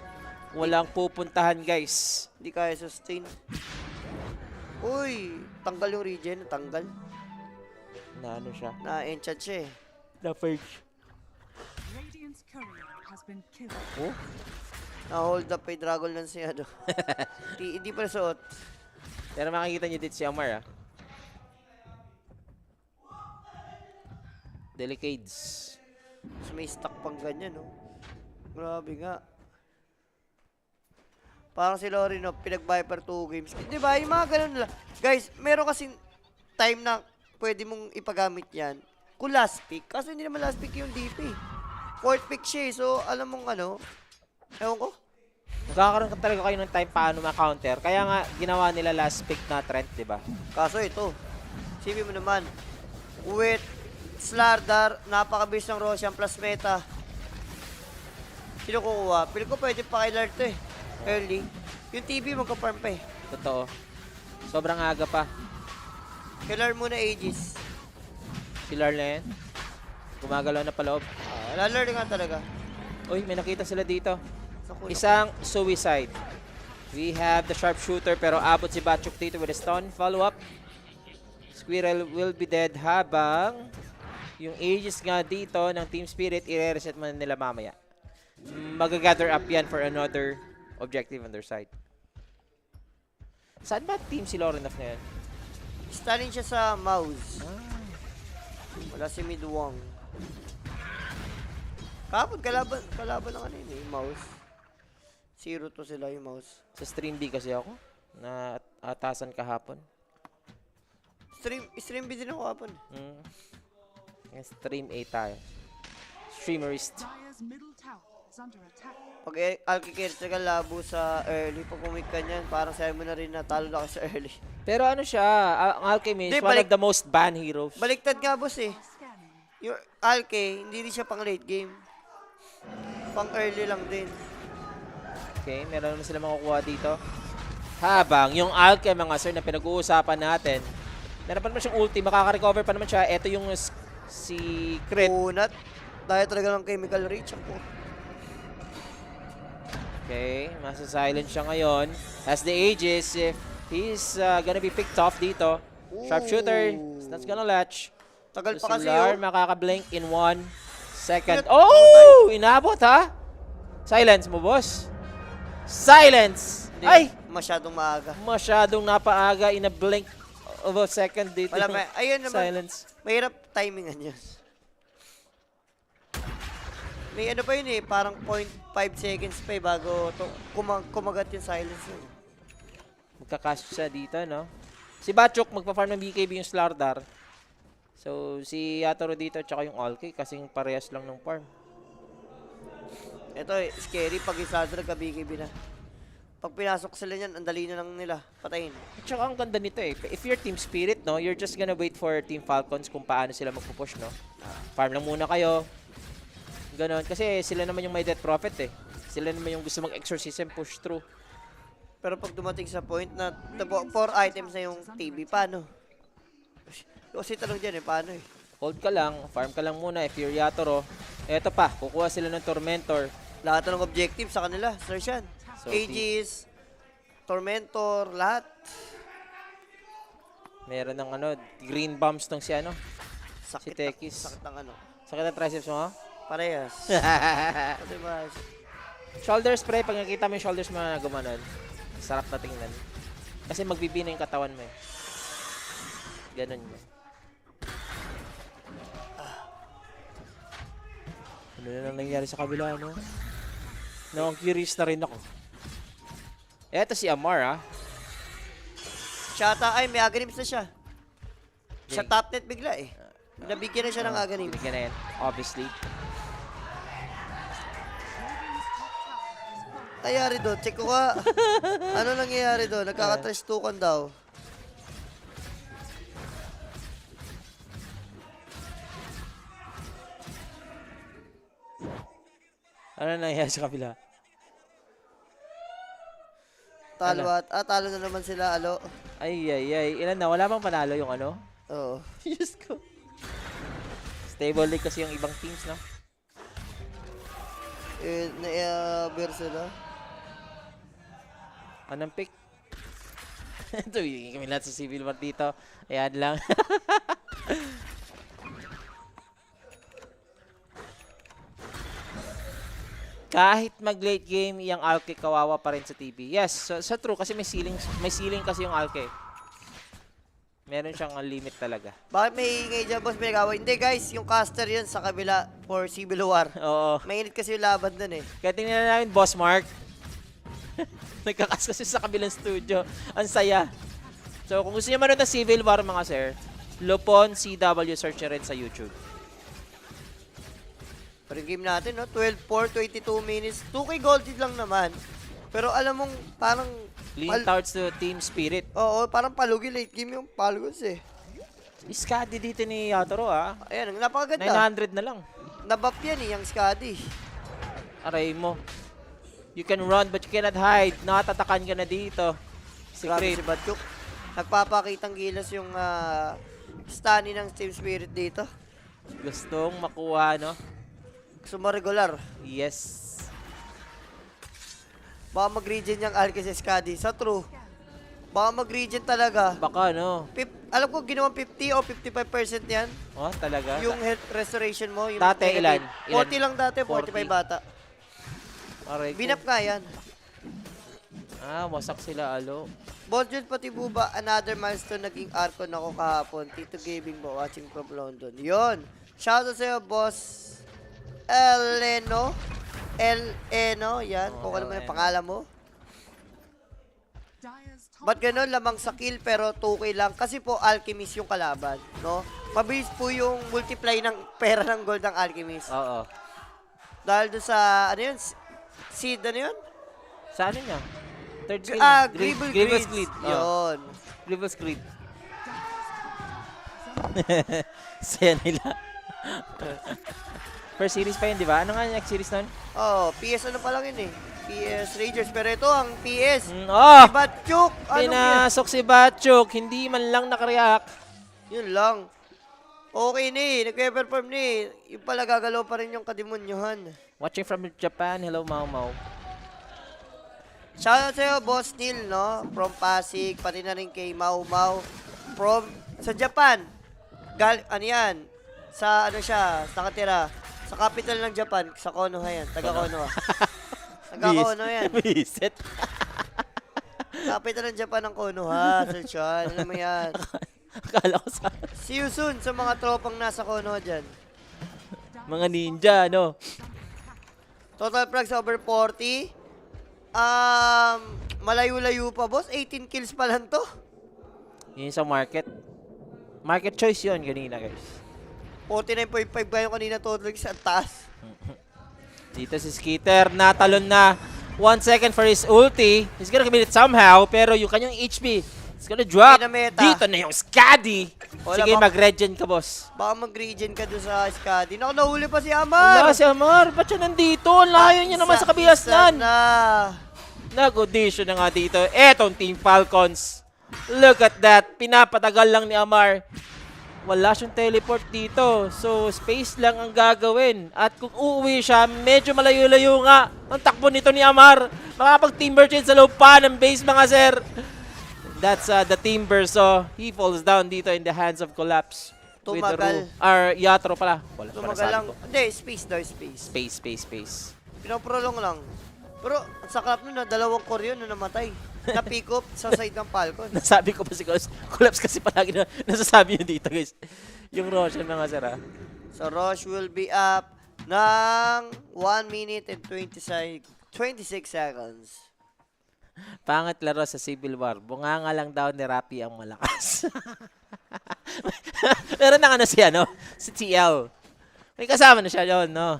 Walang pupuntahan, guys. Hindi kaya sustain. Uy, tanggal yung regen. Tanggal. Na ano siya? Na-enchant siya eh. Na-purge. Radiant's courier has been killed. Oh? Na-hold up kay Dragon Lance niya. Hindi pa suot. Pero makikita niyo dito si Amar, ah. Delicades. Mas may stock pang ganyan, no? Grabe nga. Parang si Lori, no? Pinag-Viper 2 games. Di ba? Yung mga ganun lang. Guys, meron kasing time na pwede mong ipagamit yan. Kung last pick. Kaso hindi naman last pick yung DP. Fourth pick siya eh. So, alam mong ano? Ewan ko. Magkakaroon ka talaga kayo ng time paano ma-counter. Kaya nga, ginawa nila last pick na Trent, di ba? Kaso ito. Sipin mo naman. With Slardar, napakabilis ng Roshan plus meta. Sino kukuha? Pili ko pwede pa kay Lard to eh. Early. Yung TV magka-farm pa eh. Totoo. Sobrang aga pa. Kay Lard muna Aegis. Si Larlen. Gumagalaw na paloob. Lalard nga talaga. Uy, may nakita sila dito. Sa kulo. Isang suicide. We have the sharpshooter pero abot si Batchuk dito with a stun. Follow up. Squirrel will be dead habang yung Aegis nga dito ng Team Spirit i-reset man nila mamaya. Mag-gather up yan for another objective on their side. Saan ba team si Lorinov na yan? Stunning siya sa mouse. Wala si Midwang. Kapag kalaban ng ano yun eh, yung mouse. 0-2 sila yung mouse. Sa stream B kasi ako. Na atasan kahapon. Stream B din ako hapon. Stream A tayo. Streamerist. Dire's middle tower is under attack. Pag Alkikirta ka labo sa early, pag umig ka niyan, parang sabi mo na rin na talo na ka sa early. Pero ano siya, ang Alchemy is Di, one of the most banned heroes. Baliktad nga boss eh. Scanning. Yung Alke, hindi rin siya pang late game. Pang early lang din. Okay, meron naman sila makukuha dito. Habang yung Alchemy mga sir na pinag-uusapan natin, meron pa naman siyang ulti, makaka-recover pa naman siya. Ito yung si Crit. Unat. Dahil talaga ng chemical reach ako. Okay, masa-silent siya ngayon. Has the Aegis, if he's gonna be picked off dito. Sharpshooter, that's gonna latch. Tagal So pa si kasi Lar yun. makaka-blink in 1 second. Shit. Oh! Inabot ha? Silence mo, boss. Silence! Hindi, Ay! masyadong maaga. Masyadong napaaga in a blink of a second dito. Wala pa. Ayun naman. Silence. Mahirap timingan yun. May ano pa yun eh, parang 0.5 seconds pa eh bago kumagat yung silence yun. Magkakash siya dito, no? Si Batchuk magpa-farm ng BKB yung Slardar. So, si Yatoro dito at saka yung Alki kasing parehas lang ng farm. Ito eh, scary pag isa nagka-BKB na. Pag pinasok sila niyan, ang dali na lang nila patayin. At saka ang ganda nito eh. If you're Team Spirit, no, you're just gonna wait for Team Falcons kung paano sila magpupush, no? Farm lang muna kayo. Ganon. Kasi sila naman yung may Death Prophet eh. Sila naman yung gusto mag-exorcism, push through. Pero pag dumating sa point na 4 items na yung TB, paano? Kasi tanong dyan eh, paano eh? Hold ka lang, farm ka lang muna if you're Yatoro. Eto pa, kukuha sila ng Tormentor. Lahat ng objective sa kanila, Sir Shan. So, Aegis, Tormentor, lahat. Meron ng ano, green bombs tong si ano. Sakit, Tekis. sakit ng ano. Sakit ang triceps mo, ha? Parehas. Kasi ba, Shoulder spray, pag nakita mo yung shoulders mo na gumanon, sarap na tingnan. Kasi magbibina yung katawan mo eh. Ganon yun. Ano na lang nangyari sa kabila, no? Curious na rin ako. Eto si Amar, ah. Shata, ay, may agonims na siya. Siya Okay. topnet bigla eh. Nabigyan na siya ng agonims. Bigyan na yan, obviously. Nangyari doon, check ko ka. Ano nangyayari doon? Nagkaka-trash tukan daw. Ano nangyari sa kabila? Talo talo na naman sila, alo. Ay. Ilan na? Wala bang panalo yung ano? Oo. Diyos ko. Stable league kasi yung ibang teams, no? Na-bear sila. Anong pick? Ito, kami lahat sa Civil War dito. Ayan lang. Kahit mag-late game, yung Alke kawawa pa rin sa TV. Yes, sa true kasi may ceiling kasi yung Alke. Meron siyang limit talaga. Bakit may ingay dyan, boss? Pinag-away? Hindi, guys. Yung caster yun sa kabila for Civil War. Oo. Mainit kasi yung laban dun eh. Kaya tingnan na namin, Boss Mark. Nagkakas kasi sa kabilang studio. Ang saya. So, kung gusto niyo manood ng Civil War, mga sir, Lupon CW, search nyo rin sa YouTube. Pero yung game natin, no? 12-4, 22 minutes. 2K golded lang naman. Pero alam mong parang... Lean towards the team spirit. Oo, parang palugi late game yung palugos eh. Skadi dito ni Yatoro, ah. Ayan, napakaganda. 900 na lang. Nabap yan eh, yung Skadi. Aray mo. You can run but you cannot hide. Nakatatakan ka na dito. Grabe Secret. si Batchuk. Nagpapakitang gilas yung stani ng Team Spirit dito. Gustong makuha, no? Gusto mo regular. Yes. Baka mag-regen yung Alke sa Skadi. Sa true. Baka mag-regen talaga. Baka, no? Alam ko, ginawang 50 o 55% yan. Oh, talaga? Yung health restoration mo. Yung Dati, negative. ilan? 40 lang dati, 45 40. bata. Aray ko. Binap nga yan. Ah, wasak sila, alo. Boljun pati Buba, another milestone naging Arcon ako kahapon. Tito Gaming mo, watching from London. Yon. Shoutout sa'yo, boss. Eleno. Yan. Kung ano mo yung pangalan mo. Dyer's top Ba't ganun? Lamang sa kill pero 2K lang. Kasi po, Alchemist yung kalaban. No? Mabilis po yung multiply ng pera ng gold ng Alchemist. Oo. Dahil doon sa, ano yun? Seed, ano yun? Sa ano niya? Third skill Gribble Grievous Greeds. Greed. Oh. Yun. Grievous Greed. Saya nila. First series pa yun, di ba? Ano nga yung next series nun? Oh, PS ano pa lang yun eh. PS Rangers. Pero ito ang PS. Oh! Si Batchuk! Anong Pinasok si Batchuk. Hindi man lang nakareact. yun lang. Okay na eh. Nagpe-perform na eh. Yung pala gagalaw pa rin yung kademonyuhan. Watching from Japan. Hello, Mau Mau. Shoutout sa'yo, Boss Neil, no? From Pasig, pati na rin kay Mau Mau. Sa Japan. Ano yan? Sa ano siya, nakatira. Sa capital ng Japan, sa Konoha yan. Taga Konoha. Taga Konoha yan. Visit. Capital ng Japan ng Konoha. Search yan. Ano mo yan? Akala ko sa See you soon sa mga tropang nasa Konoha dyan. mga ninja, no? Total frags over 40. Malayo-layo pa, boss. 18 kills pa lang to. Yun sa market. Market choice yun kanina, guys. 49.5 ba yung kanina total sa taas? Dito si Skitter, natalon na. 1 second for his ulti. He's gonna commit it somehow, pero yung kanyang HP, it's gonna drop. Hindi na meta. Dito na yung Skadi. Wala Sige, bang- mag-regen ka, boss. Baka mag-regen ka doon sa Skadi. Naku, nahuli pa si Amar! Wala si Amar. Ba't siya nandito? Ang layo niya naman sa Isa kabilasnan. na. Nag-audition na nga dito. Etong Team Falcons. Look at that. Pinapatagal lang ni Amar. Wala siyang teleport dito. So, space lang ang gagawin. At kung uuwi siya, medyo malayo-layo nga ang takbo nito ni Amar. Makapag-timber change sa loob pa ng base, mga sir. That's the timber. So, he falls down dito in the hands of Collapse. With the Tumagal. Yatro pala. Wala pala Tumagal sabi lang. ko. Hindi, space daw, space. Space. Pinoprolong lang. Pero, ang saklap nun na, dalawang core yun na namatay. Na-pick up sa side ng Falcon. Nasabi ko pa si Collapse kasi palagi na nasasabi niya dito, guys. Yung Roshan, mga sir, ha? So, Roche will be up ng 1 minute and 26 seconds. Pangit laro sa Civil War. Bunganga lang daw ni Rappi ang malakas. Pero na ano siya, no? Si TL. May kasama na siya doon, no?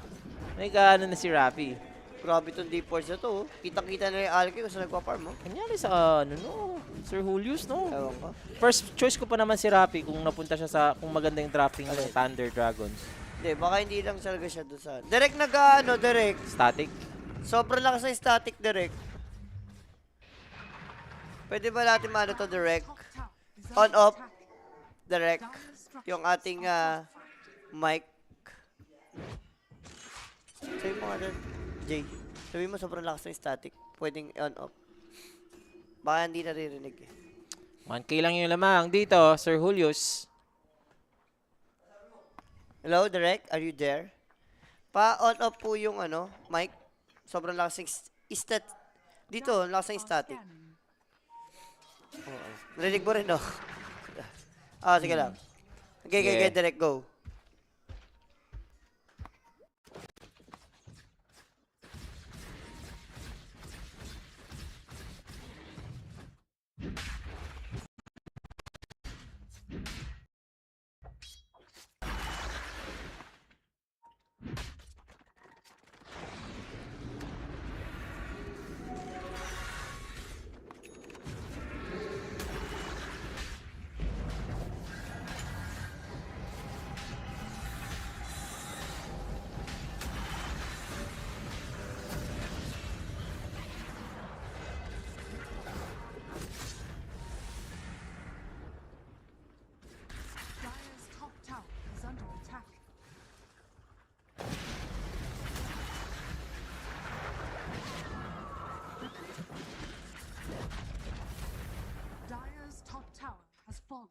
May kaano na si Rappi. Grabe itong deep force na to. Oh. Kitang-kita na yung Alki kung saan nagpa-farm. Oh. Kanyari sa, no? Sir Julius, no? Ewan ko. First choice ko pa naman si Rappi kung napunta siya sa, kung maganda yung drafting ng Thunder Dragons. Hindi, baka hindi lang talaga siya doon sa... Direct direct. Static. Sobrang lakas ng static direct. Pwede ba natin maano to direct? Top tower is On, under off. attack. Direct. Dire's structures Yung ating are fortified. mic. Sabi mo nga dun, Jay. Sabi mo sobrang lakas ng static. Pwedeng on-off. Baka hindi naririnig eh. 1K lang yung lamang dito, Sir Julius. Hello, Direct? Are you there? Pa-on-off po yung mic. Sobrang lakas ng stat. Dito, lakas ng static. Scanning. Oo. Narinig mo rin, no? Sige lang. Okay, Yeah. Direct, go. Dire's top tower is under attack. Dire's top tower has fallen.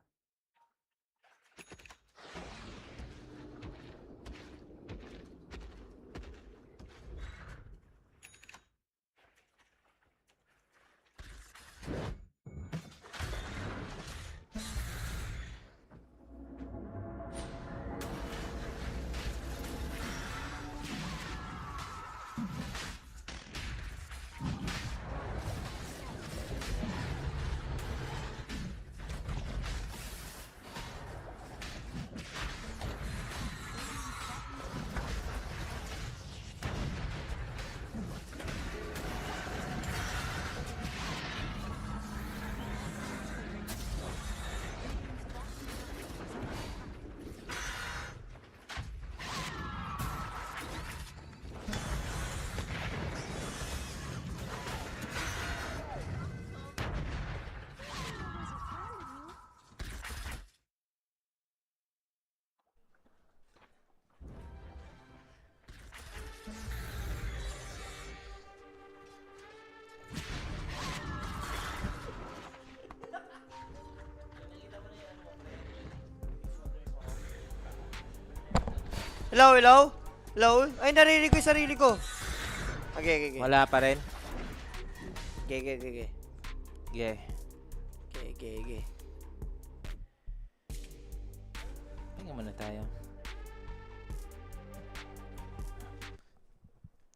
Hello, hello? Hello? Ay, naririnig ko yung sarili ko. Okay. Wala pa rin. Okay. Yeah. Okay. Tingnan muna tayo.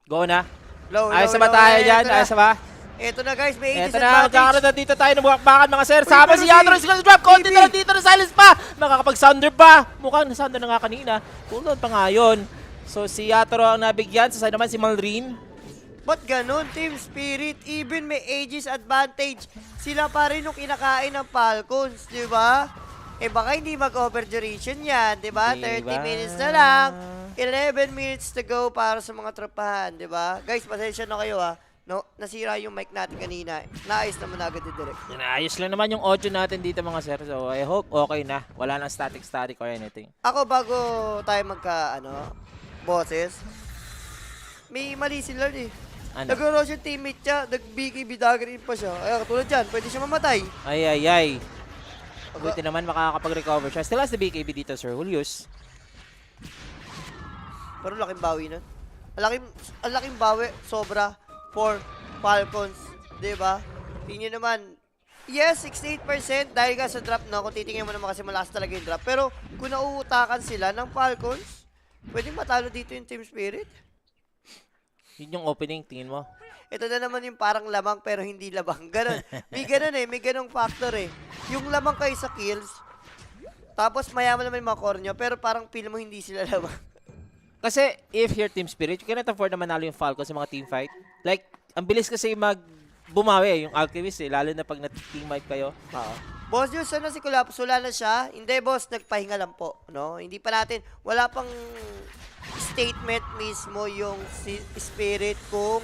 Go na. Hello, Ayos na ba tayo dyan? Eto na. Ayos na ba? Ito na guys, may Eto 80s na, advantage. magkakaroon na dito tayo ng buwakbakan mga sir. Sama pero si si Yatro, skill drop, konti BB. na lang dito na silence pa. Makakapag-sounder pa. Mukhang na-sounder na nga kanina. Cooldown pa nga yun. So si Yatro ang nabigyan, sa side naman si Malrine. Ba't ganun, Team Spirit? Even may ages advantage. Sila pa rin yung kinakain ng Falcons, di ba? Eh baka hindi mag-over-duration yan, di ba? 30 Diba? minutes na lang. 11 minutes to go para sa mga tropahan, di ba? Guys, pasensya na kayo ha. No, nasira yung mic natin kanina. Naayos naman agad yung direct. Ayos lang naman yung audio natin dito mga sir. So I hope okay na. Wala nang static or anything. Ako bago tayo boses, may mali si Lord eh. Ano? Nag-rush yung teammate niya, nag-BKB dagger pa siya. Ay, katulad dyan, pwede siya mamatay. Ay. Buti naman makakapag-recover siya. Still has the BKB dito, Sir Julius. Pero laking bawi nun. Ang laking bawi, sobra, for Falcons. Diba? Tingnan naman. Yes, 68% dahil nga sa drop, no? Kung titingnan mo naman kasi malakas talaga yung drop. Pero kung nauutakan sila ng Falcons, pwedeng matalo dito yung Team Spirit. Yun yung opening, tingin mo. Ito na naman yung parang lamang pero hindi labang. Ganon. May ganon eh. May ganong factor eh. Yung lamang kayo sa kills, tapos mayaman naman yung mga core nyo, pero parang feel mo hindi sila lamang. Kasi if you're Team Spirit, you cannot afford na manalo yung Falcons sa mga team fight. Like, ang bilis kasi bumawi yung Alchemist eh, lalo na pag na-team fight kayo. Boss Jules, ano si Kulapos? Wala na siya? Hindi, boss. Nagpahinga lang po. No? Hindi pa natin, wala pang statement mismo yung Spirit kung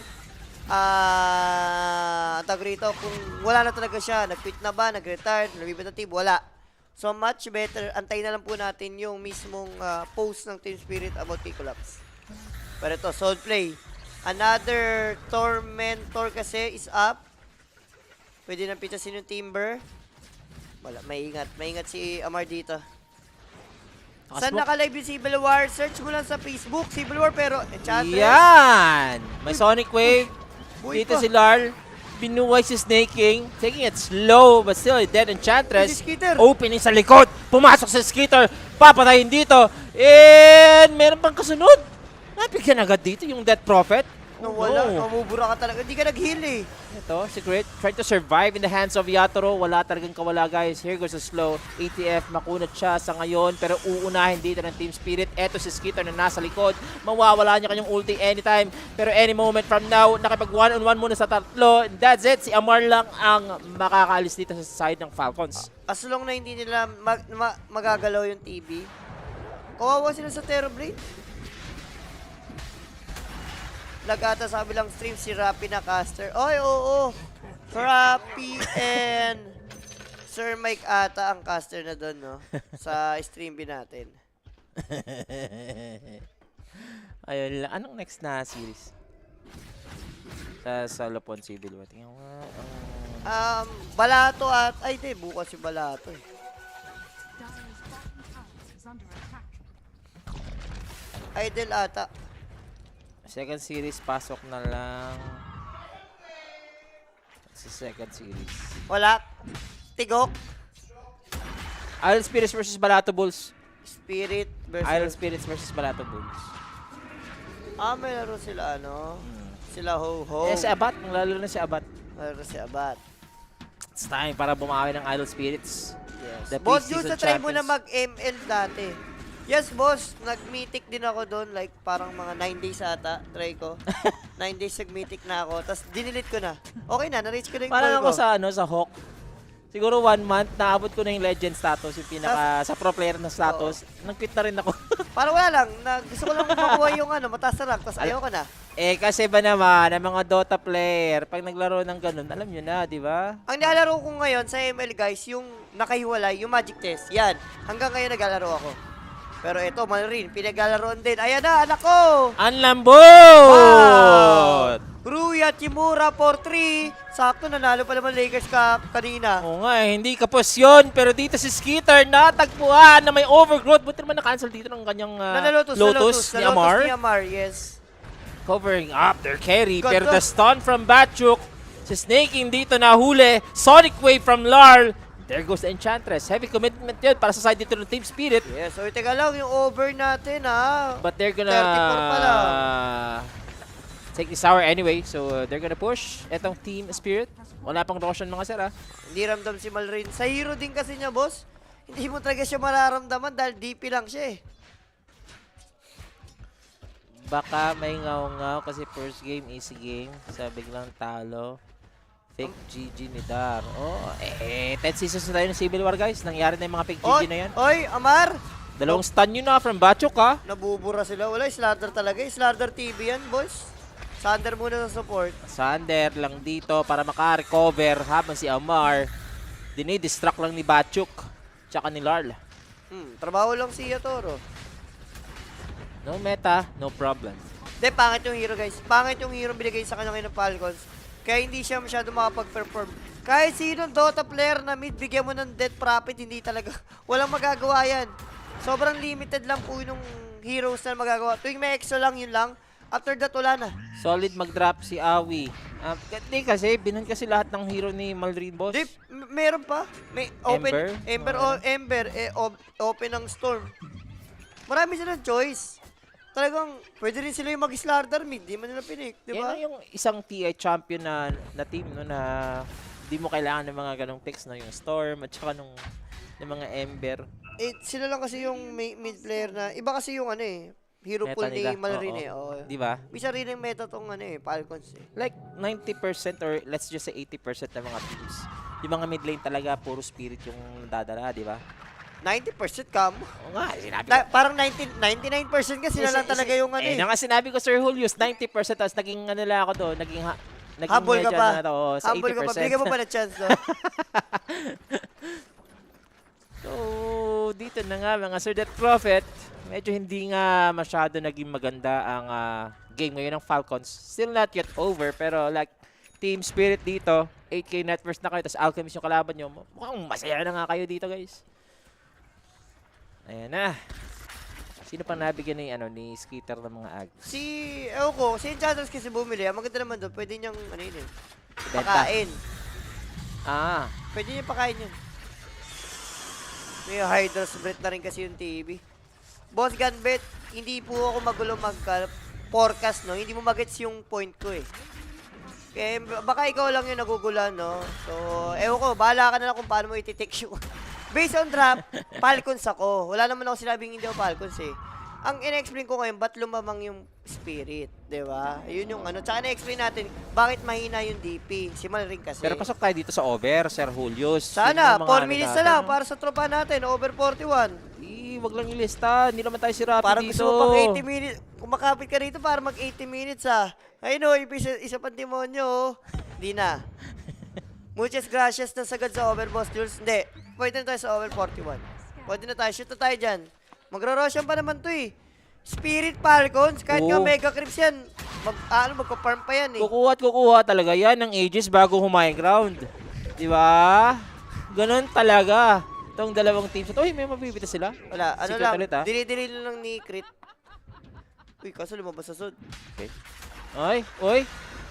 ang tawag tawag rito, kung wala na talaga siya, nag-quit na ba, nag-retire, lumipat ng team, wala. So, much better, antayin na lang po natin yung mismong post ng Team Spirit about kay Collapse. Pero ito, Soul Play. Another Tormentor kasi is up. Pwede nang pitasin yung Timber. Wala, maingat si Amar dito. Saan naka-live yung Civil War? Search mo lang sa Facebook, Civil War, pero Enchantress. Yan! May Sonic Wave. Buhay Dito pa. si Larl. Binuway si Snake King. Taking it slow, but still dead Enchantress. Si Skitter. Opening sa likod. Pumasok sa Skitter. Papatayin dito. And meron pang kasunod. Napigyan agad dito yung Death Prophet. No, wala. No. Mamubura ka talaga. Hindi ka nag-heal eh. Ito, Secret. Trying to survive in the hands of Yatoro. Wala talagang kawala, guys. Here goes a slow. ATF, makunat siya sa ngayon. Pero uunahin dito ng Team Spirit. Eto si Skitter na nasa likod. Mawawala niya kanyang ulti anytime. Pero any moment from now, nakipag one-on-one muna sa tatlo. And that's it. Si Amar lang ang makakaalis dito sa side ng Falcons. As long na hindi nila magagalaw yung TV, kawawa sila sa Terrorblade. Nag-ata sa kabilang stream si Rappi na caster. Oy, oo. Rappi and Sir Mike ata ang caster na doon, no? Sa stream bin natin. Ayun lang. Anong next na series? Sa Lopon Civil War. Tingnan mo nga. Balato at... Ay, di. Bukas si Balato eh. Dire's bottom tower is under attack. Idol ata. Second series, pasok na lang. Sa second series. Wala. Tigok. Idol Spirits versus Balato Bulls. Spirit versus... Idol Spirits versus Balato Bulls. May laro sila, ano? Sila Ho-Ho. Eh, si Abat. Lalo na si Abat. Laro si Abat. It's time para bumawi ng Idol Spirits. Yes. The Boss, pre-season yun sa try mo na champions. mag-ML dati. Yes, boss. Nag-mythic din ako doon. Like, parang mga 9 days ata. Try ko. 9 days nag-mythic na ako. Tapos, dinilit ko na. Okay na. Na-reach ko na yung Parang goal ako ko. sa Hawk. Siguro 1 month, naabot ko na yung legend status, yung pinaka sa pro player na status. Nag-quit na rin ako. Parang wala lang. Gusto ko lang makuha yung mataas na rank. Tapos, ayaw ko na. Eh, kasi ba naman, ang mga Dota player, pag naglaro ng ganun, alam nyo na, di ba? Ang nilalaro ko ngayon sa ML, guys, yung nakahiwalay, yung Magic Test. Yan. Hanggang ngayon naglalaro ako. Pero ito, Malrin, pinaglalaroan din. Ayan na, anak ko! Ang lambot! Wow! Ruya Chimura for 3. Sakto, nanalo pa naman Lakers kanina. Oo nga eh, hindi kapos yun. Pero dito si Skitter, natagpuan na may overgrowth. Buti naman na-cancel dito ng kanyang Lotus ni Amar. Ni Amar, yes. Covering up their carry. God, Pero God. the stun from Batchuk. Si Snaking dito nahuli. Sonic Wave from Larl. There goes the Enchantress. Heavy commitment yun para sa side dito ng Team Spirit. Yes, so teka lang, yung over natin ha. But they're gonna 34 pa lang. take this hour anyway. So they're gonna push. Etong Team Spirit. Wala pang Roshan mga sir ha. Hindi ramdam si Malrin. Sa hero din kasi niya, boss. Hindi mo talaga siya mararamdaman dahil DP lang siya eh. Baka may ngaw-ngaw kasi first game, easy game. Sa biglang talo. Fake GG ni Dar. Oh, 10 seasons na tayo ng Civil War, guys. Nangyari na yung mga fake GG na yan. Oy, Amar! Dalawang stun yun na from Batchuk, ha? Nabubura sila. Wala, Slardar talaga. Slardar TV yan, boys. Sander muna sa support. Sander lang dito para maka-recover habang si Amar dinidistract lang ni Batchuk tsaka ni Larl. Trabaho lang si Yatoro. No meta, no problem. De, pangit yung hero, guys. Pangit yung hero binigay sa kanya ng Falcons. Kaya hindi siya masyado makapag-perform. Kahit sinong Dota player na mid, bigyan mo ng death profit, hindi talaga. Walang magagawa yan. Sobrang limited lang po yung heroes na magagawa. Tuwing may exo lang, yun lang. After that, wala na. Solid mag-drop si Awi. Hindi kasi, binan kasi lahat ng hero ni Malrin, boss. Di, meron pa. May open. Ember? Ember. Open ng Storm. Marami silang choice. Talagang, pwede rin sila yung mag-slardar mid. Di man nila pinik, di ba? Yan yung isang TI champion na team, no, na di mo kailangan ng mga ganong picks, no, yung Storm at saka ng mga Ember. Sila lang kasi yung mid player na, iba kasi yung hero Meta pool ni nila. Malrin Oo. eh. Di ba? Bisa rin yung meta tong Falcons eh. Like 90% or let's just say 80% ng mga teams. Yung mga mid lane talaga, puro spirit yung dadala, di ba? 90% kam. Oo nga, sinabi ko. Parang 99% kasi sila lang talaga yung nga sinabi ko, Sir Julius, 90% tapos naging lang ako doon, naging naging Humble ka medyo pa. ano na to, sa Humble ka pa. 80%. Bigyan mo pa na chance, no? So, dito na nga mga Sir Death Prophet, medyo hindi nga masyado naging maganda ang game ngayon ng Falcons. Still not yet over, pero like team spirit dito, 8K net worth na kayo, tapos Alchemist yung kalaban nyo, mukhang masaya na nga kayo dito guys. Ayan na. Sino pang nabigyan ni, ni Skitter ng mga ag? Ewan ko, si Enchantress kasi bumili. Ang maganda naman doon, pwede niyang, Benta. pakain. Ah, Pwede niyang pakain yun. May Hydra's Breath na rin kasi yung TV. Boss Gunbet, hindi po ako magulo mag-forecast, no? Hindi mo magets yung point ko, eh. Kaya baka ikaw lang yung nagugulan, no? So, ewan ko, bahala ka na lang kung paano mo iti-take yung... Based on draft, Falcons ako. Wala naman ako sinabing hindi ako Falcons, eh. Ang in-explain ko ngayon, ba't lumamang yung spirit, di ba? Yun yung Tsaka na-explain natin, bakit mahina yung DP. Si Mal rin kasi. pero pasok tayo dito sa over, Sir Julius. Sana, Yun yung mga 4 minutes na natin, lang no? para sa tropa natin, over 41. Wag lang ilista. Hindi naman tayo si Rapi Parang dito. gusto mo pang 80 minutes. Kumakapit ka rito para mag 80 minutes, ah. Ayun o, isa pang demonyo, oh. Hindi na. Muchas gracias na sagad sa over, Boss Jules. Hindi, pwede na tayo sa over 41. Pwede na tayo, shoot na tayo dyan. Magro-roshan pa naman to, eh. Spirit Falcons, kahit nga Oo. Mega Crips yan, magpa-farm pa yan, eh. Kukuha at kukuha talaga yan ng ages bago humayang ground. Di ba? Ganun talaga. Itong dalawang teams. Uy, may mabibita sila. Wala, ano Secret lang, ulit, ah. dili lang ni Crit. Uy, kaso lumabas sa sud. Uy.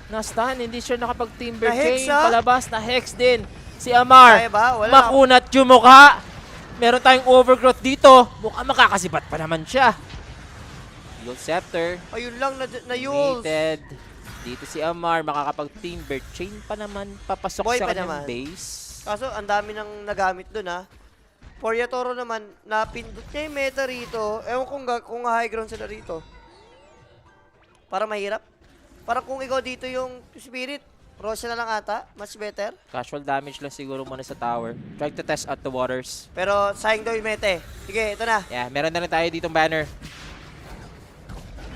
Na-stun. Hindi siya nakapag-timber Na-hex, chain. ah. Palabas. Na-hex din. Si Amar. Kaya ba? Wala. Makunat yung mukha. Meron tayong overgrowth dito. Mukhang makakasibat pa naman siya. Yule Scepter. Ayun lang, na-yules. Mated. Dito si Amar. Makakapag-timber chain pa naman. Papasok Boy sa pa kanyang naman. base. Kaso, ang dami nang nagamit dun, ha. Poria Toro naman, napindot niya yung meta rito. Ewan kung high ground sila rito. Para mahirap. Parang kung ikaw dito yung Spirit, Rosha na lang ata. Much better. Casual damage lang siguro muna sa tower. Trying to test out the waters. Pero sayang daw yung meta, eh. Sige, ito na. Yeah, meron na rin tayo ditong banner.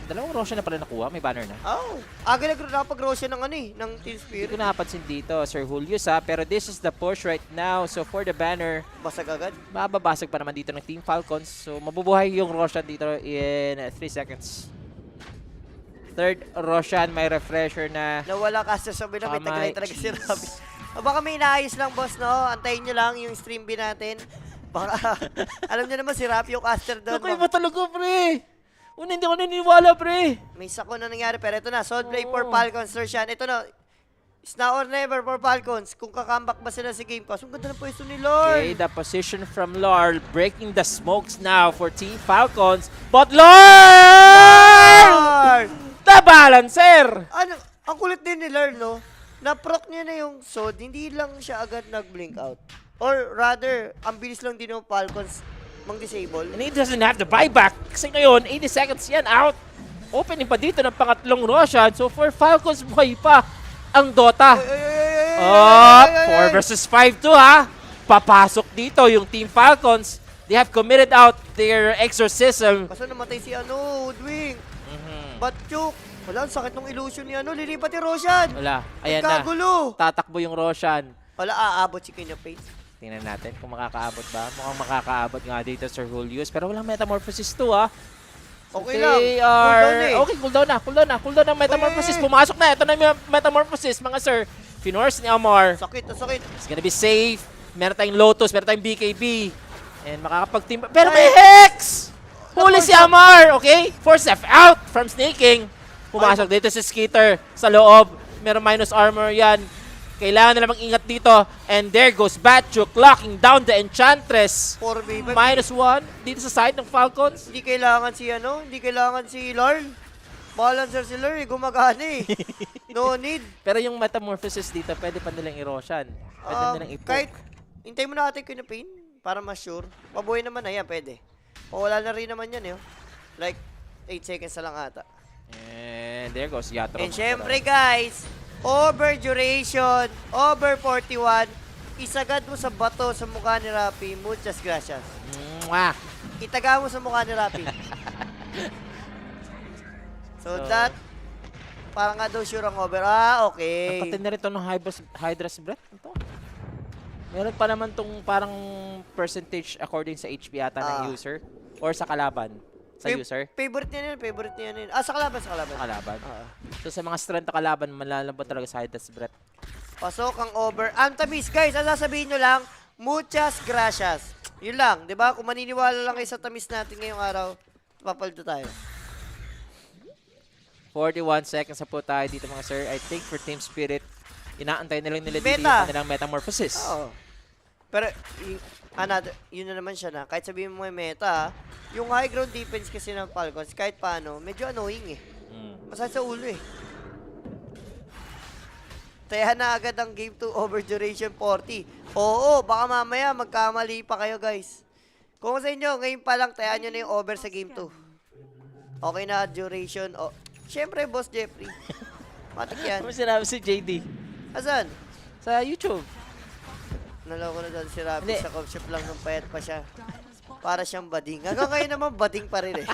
Dalawang Roshan na pala nakuha. May banner na. Oh, aga nakapag-Rosha ng ng Team Hindi Spirit. ko napansin dito, Sir Julius ha. Pero this is the push right now. So for the banner, Basag agad. mababasag pa naman dito ng Team Falcons. So mabubuhay yung Roshan dito in 3 seconds. Third Roshan, may refresher na. Nawala caster sa may Tama, taglay talaga si jeez. Rabi. Baka may inaayos lang, boss, no? Antayin nyo lang yung stream B natin. Baka, alam nyo naman si Rapi yung caster doon. Okay ba talaga, pre? Una, hindi ko naniniwala, pre. May sako na nangyari, pero ito na, Soul Play for Falcons, Sir Shan. Ito na, it's now or never for Falcons. Kung kakambak ba sila sa game ko. Ang ganda ng pwesto ni Lord. Okay, the position from Lord breaking the smokes now for Team Falcons. But Lord! Lord! The balancer! Ang kulit din ni Lord, no? Na-proc niya na yung sword, hindi lang siya agad nag-blink out. Or rather, ang bilis lang din ng Falcons mang-disable. And he doesn't have the buyback. Kasi ngayon, 80 seconds yan out. Opening pa dito ng pangatlong Roshan. So for Falcons, buhay pa ang Dota. Up! 4 versus 5 to ha. Papasok dito yung Team Falcons. They have committed out their exorcism. Kaso namatay si Woodwing. Batchuk. Wala, ang sakit ng illusion ni lilipat yung Roshan. Wala. Ayan na. Kagulo. Tatakbo yung Roshan. Wala, aabot si King of Fates. Tingnan natin kung makakaabot ba. Mukhang makakaabot nga dito, Sir Julius. Pero walang Metamorphosis 2 ha. Okay They lang. are... Cooldown eh. Okay, cooldown na. Cooldown ng Metamorphosis. Pumasok na. Ito na yung Metamorphosis, mga sir. Finorce ni Amar. Sakit na sakit. It's gonna be safe. Meron tayong Lotus, meron tayong BKB. And makakapag-team... Pero may Hex! Huli si Amar, okay? Force F out from snaking. Pumasok dito si Skitter sa loob. Meron minus armor yan. Kailangan na namang ingat dito. And there goes Batchuk locking down the Enchantress. 4v5. -1 dito sa side ng Falcons. Hindi kailangan si Larl. Balancer si Larl, gumagana eh. No need. Pero yung Metamorphosis dito, pwede pa nilang i-Roshan. Pwede nilang i-poke. Kahit, hintay mo na natin Queen of Pain para mas sure. Pabuhay naman na yan, pwede. Wala na rin naman yan, Like, 8 seconds na lang ata. And there goes Yatro. And syempre guys, over duration, over 41, isagad mo sa bato sa mukha ni Rapi. Muchas gracias. Mwah! Itaga mo sa mukha ni Rapi. So that Parang nga daw sure ang over. Ah, okay. Napatid na rin ito ng Hydra's Breath. Ito. Meron pa naman tong parang percentage according sa HP yata ng user. Or sa kalaban. Sa user. Favorite niya yun. Ah, sa kalaban. Kalaban. Ah. So sa mga strength na kalaban, malalabot talaga sa Hydra's Breath. Pasok ang over. Antamis, guys, ang sasabihin nyo lang, muchas gracias. Yun lang, di ba? Kung maniniwala lang kayo sa tamis natin ngayong araw, papaldo tayo. 41 seconds na po tayo dito mga sir. I think for Team Spirit, inaantay na lang nila dito Meta. yung kanilang Metamorphosis. Oo. Pero, yun na naman siya na. Kahit sabihin mo may meta, yung high ground defense kasi ng Falcons, kahit paano, medyo annoying eh. Masakit sa ulo eh. Tayahan na agad ang game 2 over duration 40. Oo, baka mamaya magkamali pa kayo guys. Kung sa inyo, ngayon pa lang tayahan nyo na yung over sa game 2. Okay na, duration. Siyempre, Boss Jeffrey. Matik yan. Ano sinabi si JD? Asan? Sa YouTube. Naloko na doon si Rabi Hindi. sa coffee shop lang nung payat pa siya. Para siyang bading. Hanggang ngayon naman, bading pa rin eh.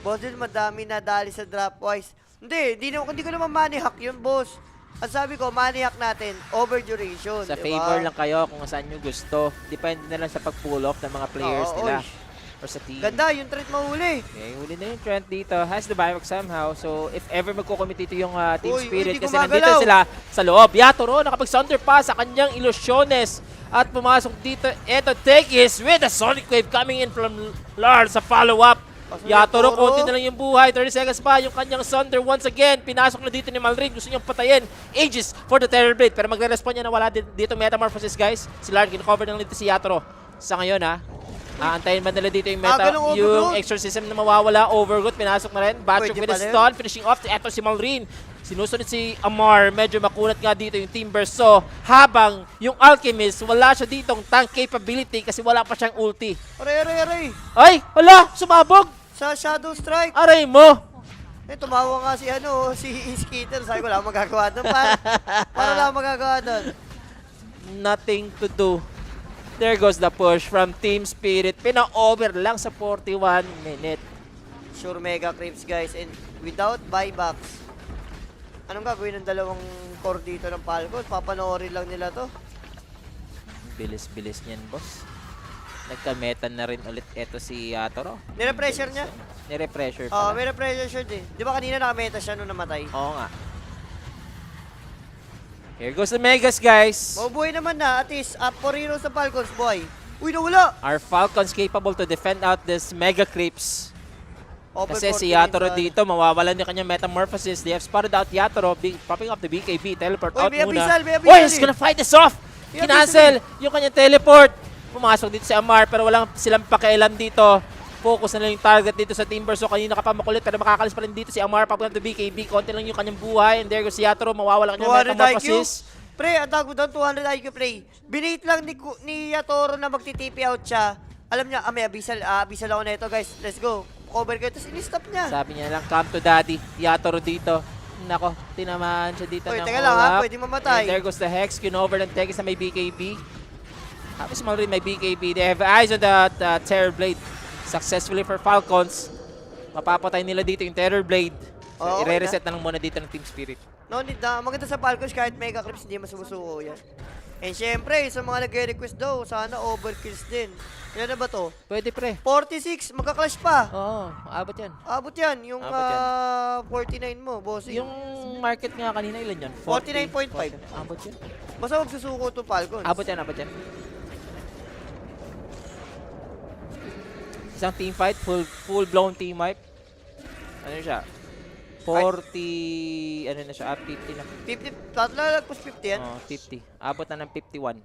Boss, din madami na dali sa drop-wise. Hindi ko naman money hack yun, boss. Ang sabi ko, money hack natin, over duration. Sa diba? favor lang kayo kung saan nyo gusto. Depende na lang sa pag-pull off ng mga players Oo, nila. oy. Or sa team. Ganda, yung trade mahuli. Okay, huli na yung Trent dito. Has the buyback somehow. So, if ever magkukomit dito yung Team Uy, Spirit, di kasi gumagalaw. nandito sila sa loob. Yatoro, nakapag-sounder pa sa kanyang ilusyones. At pumasok dito. Eto, Tekis with a Sonic Wave coming in from Lars sa follow-up. Yatoro, konti na lang yung buhay. 30 seconds pa yung kanyang Sunder once again. Pinasok na dito ni Malrin. Gusto niyang patayin. Aegis for the Terror Blade. Pero magre-respond niya na wala dito Metamorphosis, guys. Si Lars, kino-cover na lang dito si Yatoro. Sa ngayon, aantayin man nila dito yung ganung yung overgrowth. exorcism na mawawala. Overgrowth, pinasok na rin. Batchuk Pwede with a pala yun. stun. Finishing off. Eto si Malrin. Sinusunod si Amar. Medyo makunat nga dito yung Team Verso. Habang yung Alchemist, wala siya ditong tank capability kasi wala pa siyang ulti. Aray. Ay! Hala! Sumabog! Sa Shadow Strike. Aray mo! Tumawa nga si Skater. Sabi ko, wala akong magagawa doon. Para wala akong magagawa doon. Nothing to do. There goes the push from Team Spirit. Pina-over lang sa 41 minute. Sure mega creeps guys. And without buybacks, anong gagawin ng dalawang core dito ng Falcons? Papanoorin lang nila to. Bilis-bilis niyan, boss. Nagka-meta na rin ulit eto si Yatoro. Nire-pressure niya? Nire-pressure Oo, pala. may pressure siya din. Di ba kanina nakameta siya nung namatay? Oo nga. Here goes the Megas, guys. Mabuhay naman na. At least, up for heroes sa Falcons, boy. Uy, nawala! Are Falcons capable to defend out this Mega Creeps? Open Kasi si 49 Yatoro sa- dito, mawawalan yung kanyang Metamorphosis. They have spotted out Yatoro, popping up the BKB, teleport Uy, out may muna. abyssal, may Uy, abyssal he's eh. gonna fight this off! May Kinancel yung kanyang teleport. Pumasok dito si Amar, pero walang silang pakialam dito. Focus na lang yung target dito sa Team Verso. Kanina ka pa makulit, pero makakalis pa rin dito si Amar, popping up the BKB. Konti lang yung kanyang buhay. And there goes si Yatoro, mawawala kanyang 200 IQ. Metamorphosis. Pre, ang tawag ko doon, 200 IQ play. Binate lang ni Yatoro na magti-TP out siya. Alam niya, may abyssal ako na ito, guys. Let's go. Cover kayo. Tapos in-stop niya. Sabi niya lang, come to daddy. Yatoro dito. Nako, tinamaan siya dito Uy, ng teka lang, ha? hold up. Pwede mamatay. And there goes the Hex. Kinover ng Tekis na may BKB. Tapos Malrin may BKB. They have eyes on the Terror Blade. Successfully for Falcons. Mapapatay nila dito yung Terror Blade. So, Okay i-reset na lang muna dito ng Team Spirit. No need na. Maganda sa Falcons kahit mega clips, hindi masumusuko yan. And syempre, sa mga nag-request daw, sana overkills din. Ilan na ba to? Pwede pre. 46, magka-clash pa. Oo, abot yan. Abot yan, yung Abot yan. 49 mo, bossing. Yung market nga kanina, ilan yun? 49.5. Abot yan. Basta huwag susuko to Falcons. Abot yan, abot yan. Isang team fight, full-blown team wipe. Ano siya? 40, ano na siya? 50 na. 50, tatlalagpos 50 yan. 50. Abot na ng 51.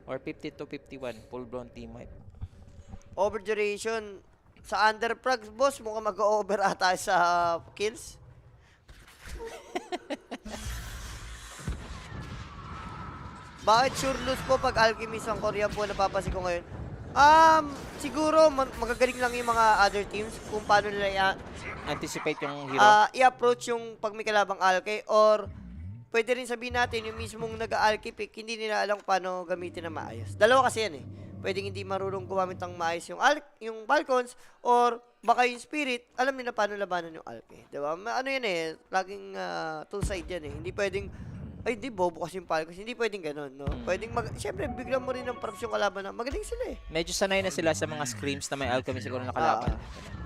Or 50 to 51. Full-blown team wipe. Over duration. Sa underprogs, boss, mukhang mag-over ata sa kills. Bakit sure lose po pag Alchemist ang Korea po napapansin ko ngayon? Siguro magagaling lang yung mga other teams kung paano nila Anticipate yung hero. i-approach yung pag may kalabang Alke or pwede rin sabihin natin yung mismong nag-Alke pick, hindi nila alam paano gamitin na maayos. Dalawa kasi yan eh. Pwedeng hindi marunong gumamit ng maayos yung Falcons or baka yung Spirit, alam nila paano labanan yung Alke. Diba? Ano yan eh, laging two side yan eh. Hindi pwedeng, ay di, bobo kasi yung Falcons. Hindi pwedeng ganun, no? Pwedeng, siyempre, bigyan mo rin ng props yung kalaban na magaling sila eh. Medyo sanay na sila sa mga screams na may alchemy siguro na kalaban.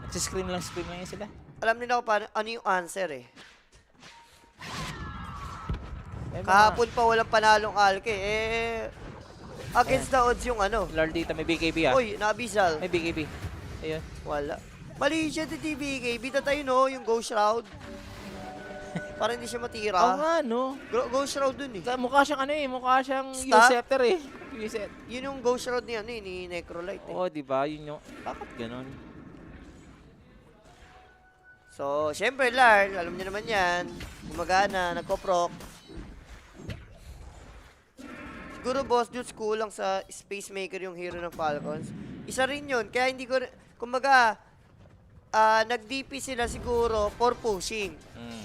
Nagsiscream lang yan sila. Alam nila kung paano, ano yung answer eh. May mga- Kahapon pa walang panalong Alke eh. Against the odds yung ano. Lord dito, may BKB ah. Uy, na-abisal. May BKB. Ayun. Wala. Mali siya si TBK. Bita tayo no, yung Ghost Shroud. Para hindi siya matira. Oo nga, no? Ghost Shroud dun eh. Mukha siyang ano eh, mukha siyang Star? Scepter eh. Uset. Yun yung Ghost Shroud ni, ano, eh, ni Necrolite eh. Oo, di ba? Yun yung, bakit ganun? So, syempre, Lard, alam niyo naman yan. Gumagana, nagko-proc. Siguro, Boss Jules, kulang sa Space Maker yung hero ng Falcons. Isa rin yun. Kaya hindi ko, kumbaga, nag-DP sila siguro for pushing.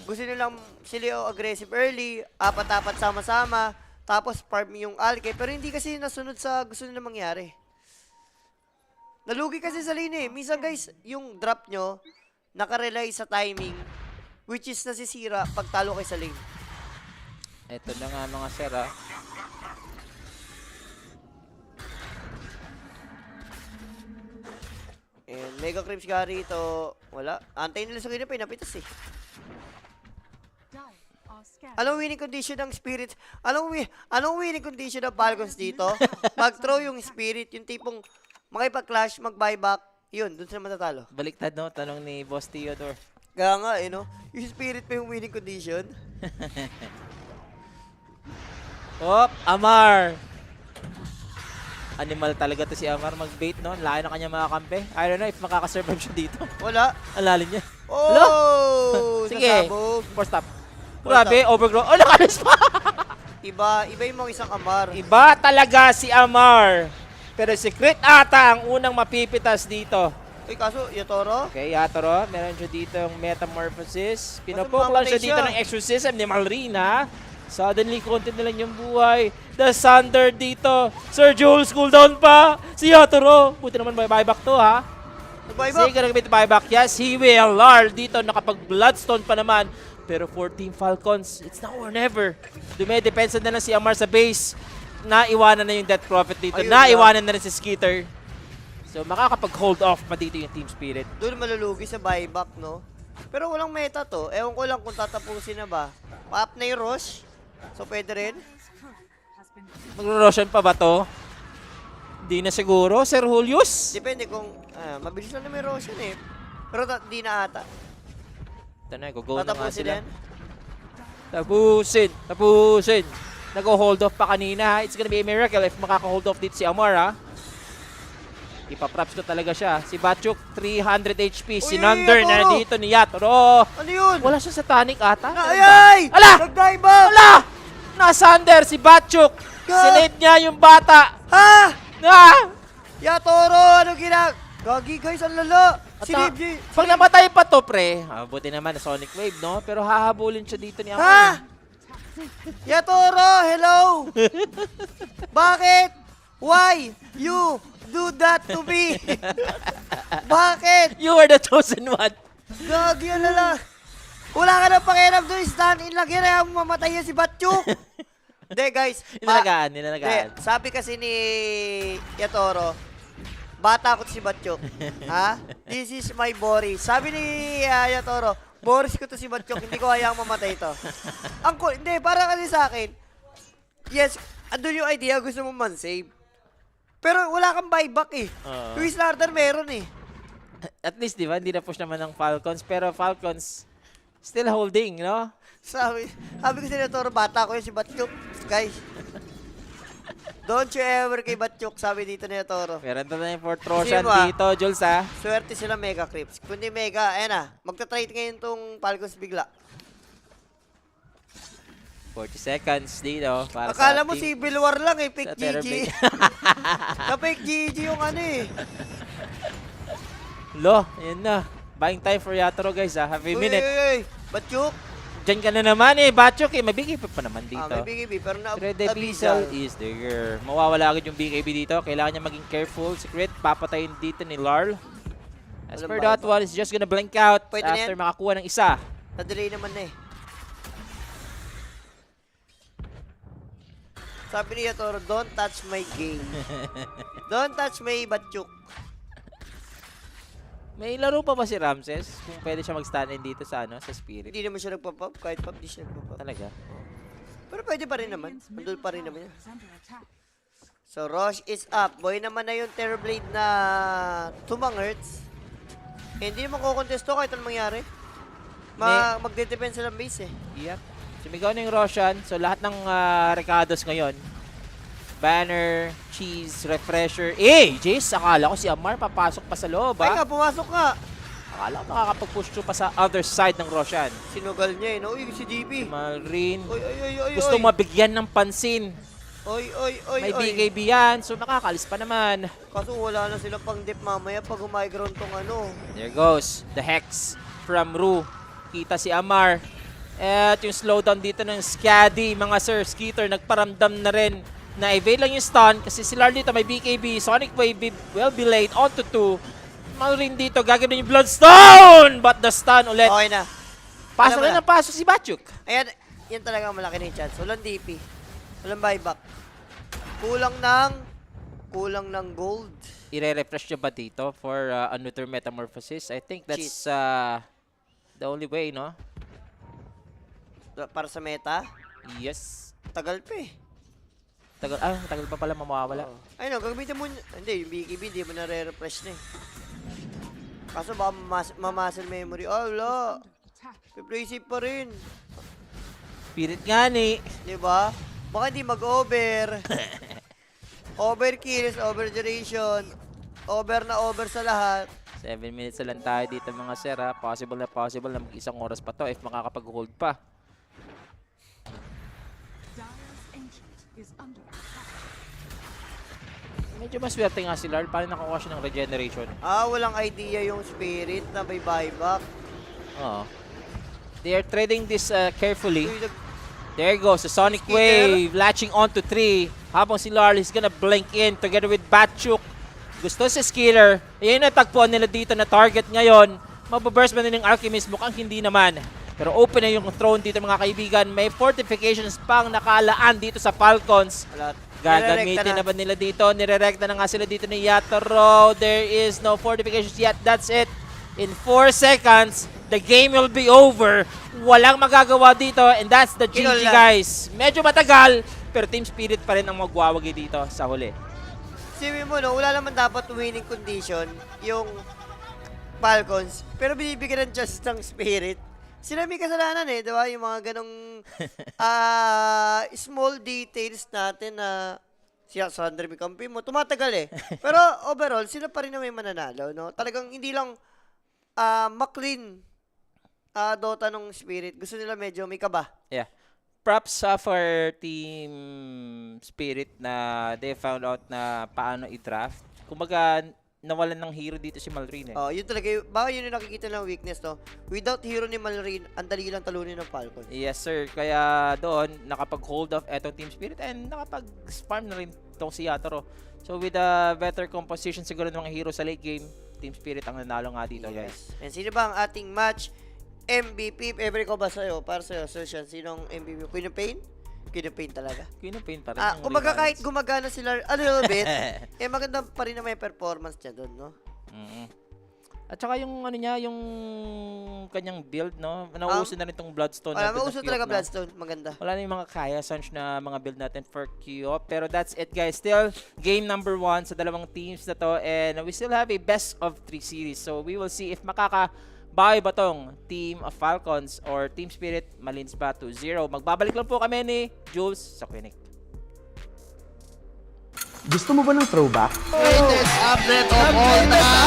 Gusto nilang sila aggressive early, apat-apat sama-sama, tapos farm yung Alke. Pero hindi kasi nasunod sa gusto nila mangyari. Nalugi kasi sa lane eh. Minsan guys, yung drop nyo, nakarely sa timing, which is nasisira pag talo kayo sa lane. Ito na nga mga sir ah. And Mega Creeps ka rito, wala. Antay nila sa kinapay, napitas eh. Die are scared. Anong winning condition ng Spirit? Anong winning condition ng Falcons dito? Mag-throw yung Spirit, yung tipong makipag-clash, mag-buyback, yun, dun sila matatalo. Baliktad no, tanong ni Boss Theodore. Kaya nga eh, no? Yung Spirit pa yung winning condition. Hop, Amar! Animal talaga to si Amar mag-bait, no? Laki na kanya mga kampe. I don't know if makakasurvive siya dito. Wala. Ang lalim niya. Oh! Sige. Nasabog. Four stop. Four Grabe, overgrow. Oh, nakalis pa! Iba yung mga isang Amar. Iba talaga si Amar. Pero si Crit ata ang unang mapipitas dito. Uy, kaso, Yatoro? Okay, Yatoro, meron siya dito yung Metamorphosis. Pinapok Basta lang siya mamatay dito siya. ng Exorcism ni Malrina. Suddenly, konti na lang yung buhay. The Thunder dito. Sir Jules, cooldown pa. Si Yatoro. Buti naman may buyback to, ha? Nag-buyback? Sige, nagamit buyback. Yes, he will. Larl dito, nakapag-bloodstone pa naman. Pero 14 Falcons, it's now or never. Dumedepensa na lang si Amar sa base. Naiwanan na yung Death Prophet dito. Ayun Naiwanan na rin si Skeeter. So, makakapag-hold off pa dito yung Team Spirit. Doon malulugi sa buyback, no? Pero walang meta to. Ewan ko lang kung tatapusin na ba. Pa-up na yung Rosh. So, pwede rin. This turret has been killed. Magro-Roshan pa ba to? Di na siguro, Sir Julius. Depende kung, mabilis lang naman yung Rosh yun eh. Pero di na ata. Ito na, go na nga Tatapusin sila. yan. Tapusin. Nag-hold off pa kanina. It's gonna be a miracle if makaka-hold off dito si Amar, ha? Ipaprops ko talaga siya. Si Batchuk, 300 HP. Uy, Sinunder na Yatoro! dito ni Yatoro. Ano yun? Wala siya sa tonic ata. Ay, ay! Ala! Nag-dive up! Wala! Nasunder si Batchuk. Sinave niya yung bata. Ha? Ah! Yatoro! Ano Gagi guys, ang lala! At Si na- Libji! Pag namatay pa to, pre, buti naman na Sonic Wave, no? Pero hahabulin siya dito ni Ha? Amar. Yatoro! Hello! Bakit? Why? You do that to me? Bakit? You are the chosen one. Gagi, ang lala! Wala ka na pakialam doon, stand in lang yan, ayaw mamatay yan si Batchuk! Hindi guys, Nilalagahan. Hindi, sabi kasi ni Yatoro, bata ko si Batchuk. Ha? This is my Boris. Sabi ni Yatoro, Boris ko to si Batchuk, hindi ko hayang mamatay to. Hindi, para kasi sa akin, yes, andun yung idea, gusto mo man-save. Pero wala kang buyback eh. Oo. Yung starter meron eh. At least, di ba, hindi na push naman ng Falcons. Pero Falcons, still holding, no? Sabi ko si Yatoro, bata ko yun si Batchuk. Guys, don't you ever kay Batchuk, sabi dito ni Yatoro. Meron na yung fourth Roshan Sino, dito, Jules, ha? Swerte sila Mega Crips. Kundi Mega, ayan na. Magta-trade ngayon tong Falcons bigla. 40 seconds dito para Akala sa mo team. Civil War lang eh, fake Sa GG. Terrorblade. Ka-fake GG yung ano eh. Lo, yun na. Buying time for Yatoro, guys, ha? Have a minute. Uy, Batchuk. Diyan ka na naman, eh. Batchuk, eh. Mabigay pa naman dito. May BKB, pero Red Diesel is there. Mawawala agad yung BKB dito. Kailangan niya maging careful. Si Crit, papatayin dito ni Larl. As Walang per that bago. one, is just gonna blink out Pwede na after yan. makakuha ng isa. Na-delay naman na eh. Sabi niya Toro, don't touch my game. Don't touch my batchuk. May laro pa ba si Ramses? Kung pwede siya mag-stand in dito sa sa Spirit. Hindi naman siya nagpa-pop. Kahit pop, di siya nagpa-pop. Talaga. Pero pwede pa rin naman. Radiant's Andun middle pa rin naman tower yan. is under attack. So, Rosh is up. Boy naman na yung Terrorblade na 2 Hz. Hindi naman kukontest to kahit anong mangyari. Magde-defend silang base eh. Yep. Sumigaw na yung Roshan. So lahat ng Recados ngayon. Banner, Cheese, Refresher. Jace, akala ko si Amar papasok pa sa loob, Ay ha? nga, pumasok nga. Akala ko makakapag-push through pa sa other side ng Roshan. Sinugal niya eh. No? Uy, si DP. Malrin. Oy, oy, oy, oy, Gusto oy. mabigyan ng pansin. Oy, oy, oy, May oy. BKB yan. So nakakalis pa naman. Kaso wala na silang pang dip mamaya pag humiground tong ano. There goes the Hex from Ru. Kita si Amar. At yung slowdown dito ng Skadi, mga sir. Skeeter, nagparamdam na rin. Na-evade lang yung stun kasi si Lar dito may BKB. Sonic Wave will be late onto 2. Malrin dito, gagawin yung Bloodstone! But the stun ulit. Okay na. Pasok Alam mo na na. ng pasok si Bachuk. Ayan, yan talaga ang malaki na yung chance. Walang DP. Walang buyback. Kulang ng gold. I-refresh niya ba dito for another Metamorphosis? I think that's the only way, no? Para sa meta. Yes. Tagal pa eh. Tagal pa pala mawawala. Ay no, gagamitin mo. Hindi, yung BKB, hindi mo na re-refresh na eh. Kaso baka mamuscle memory. Oh, wala. Attack. Play safe pa rin. Spirit nga ni. Diba? Baka hindi mag-over. Overkills, over-duration. Over na over sa lahat. 7 minutes na lang tayo dito mga sir, ha? Possible na mag-isang oras pa to if makakapag-hold pa. Dire's ancient is under attack. Medyo maswerte nga si Lard. Paano nakakuha siya ng regeneration? Walang idea yung spirit na may buyback. Oo. They are trading this carefully. Uy, There goes the Sonic Skeeter. Wave latching onto 3. Habang si Lard is gonna blink in together with Batchuk. Gusto si Skiller. Ayan na tagpuan nila dito na target ngayon. Mababurst ba nila yung Alchemist? Mukhang hindi naman. Pero open na yung throne dito mga kaibigan. May fortifications pang nakalaan dito sa Falcons. wala. Gagamitin na ba nila dito? Nirerekta na nga sila dito ni Yatoro. There is no fortifications yet. That's it. In 4 seconds, the game will be over. Walang magagawa dito and that's the GG Kinol na. guys. Medyo matagal pero Team Spirit pa rin ang magwawagi dito sa huli. Sabi mo, no, wala naman dapat winning condition yung Falcons. Pero binibigyan ng chance ng spirit. Sila may kasalanan eh, di ba? Yung mga ganong small details natin na siya Sander may kampi mo, tumatagal eh. Pero overall, sila pa rin na may mananalo, no? Talagang hindi lang maklin Dota nung spirit. Gusto nila medyo may kaba. Yeah. Props for Team Spirit na they found out na paano i-draft. Kumbaga, nawalan ng hero dito si Malrin eh. Oh, yun talaga, baka yun yung nakikita ng weakness, no? Without hero ni Malrin, ang dali lang talunin ng Falcon. Yes sir, kaya doon nakapag-hold off etong Team Spirit and nakapag-farm na rin itong si Yatoro. So with a better composition siguro ng mga hero sa late game, Team Spirit ang nanalo nga dito guys. And sino ba ang ating match MVP? Ever ko ba sa'yo? Para sa'yo, Sushan, sinong MVP? Queen of Pain? Queen of Pain talaga. Queen of Pain pa rin. yung Kumbaga kahit rebalance. gumagana sila a little bit, maganda pa rin na may performance niya doon, no? At saka yung ano niya, yung kanyang build, no? Nauuso na rin tong Bloodstone. na build Mauso ng talaga Kyop, no? Bloodstone. Maganda. Wala na yung mga kaya Sanch na mga build natin for Kyop. Pero that's it guys. Still game number 1 sa dalawang teams na to. And we still have a best of 3 series. So we will see if makakabawi ba tong Team of Falcons or Team Spirit malins ba to 0. Magbabalik lang po kami ni Jules sa Clinic. Gusto mo ba ng throwback? Latest update of all time.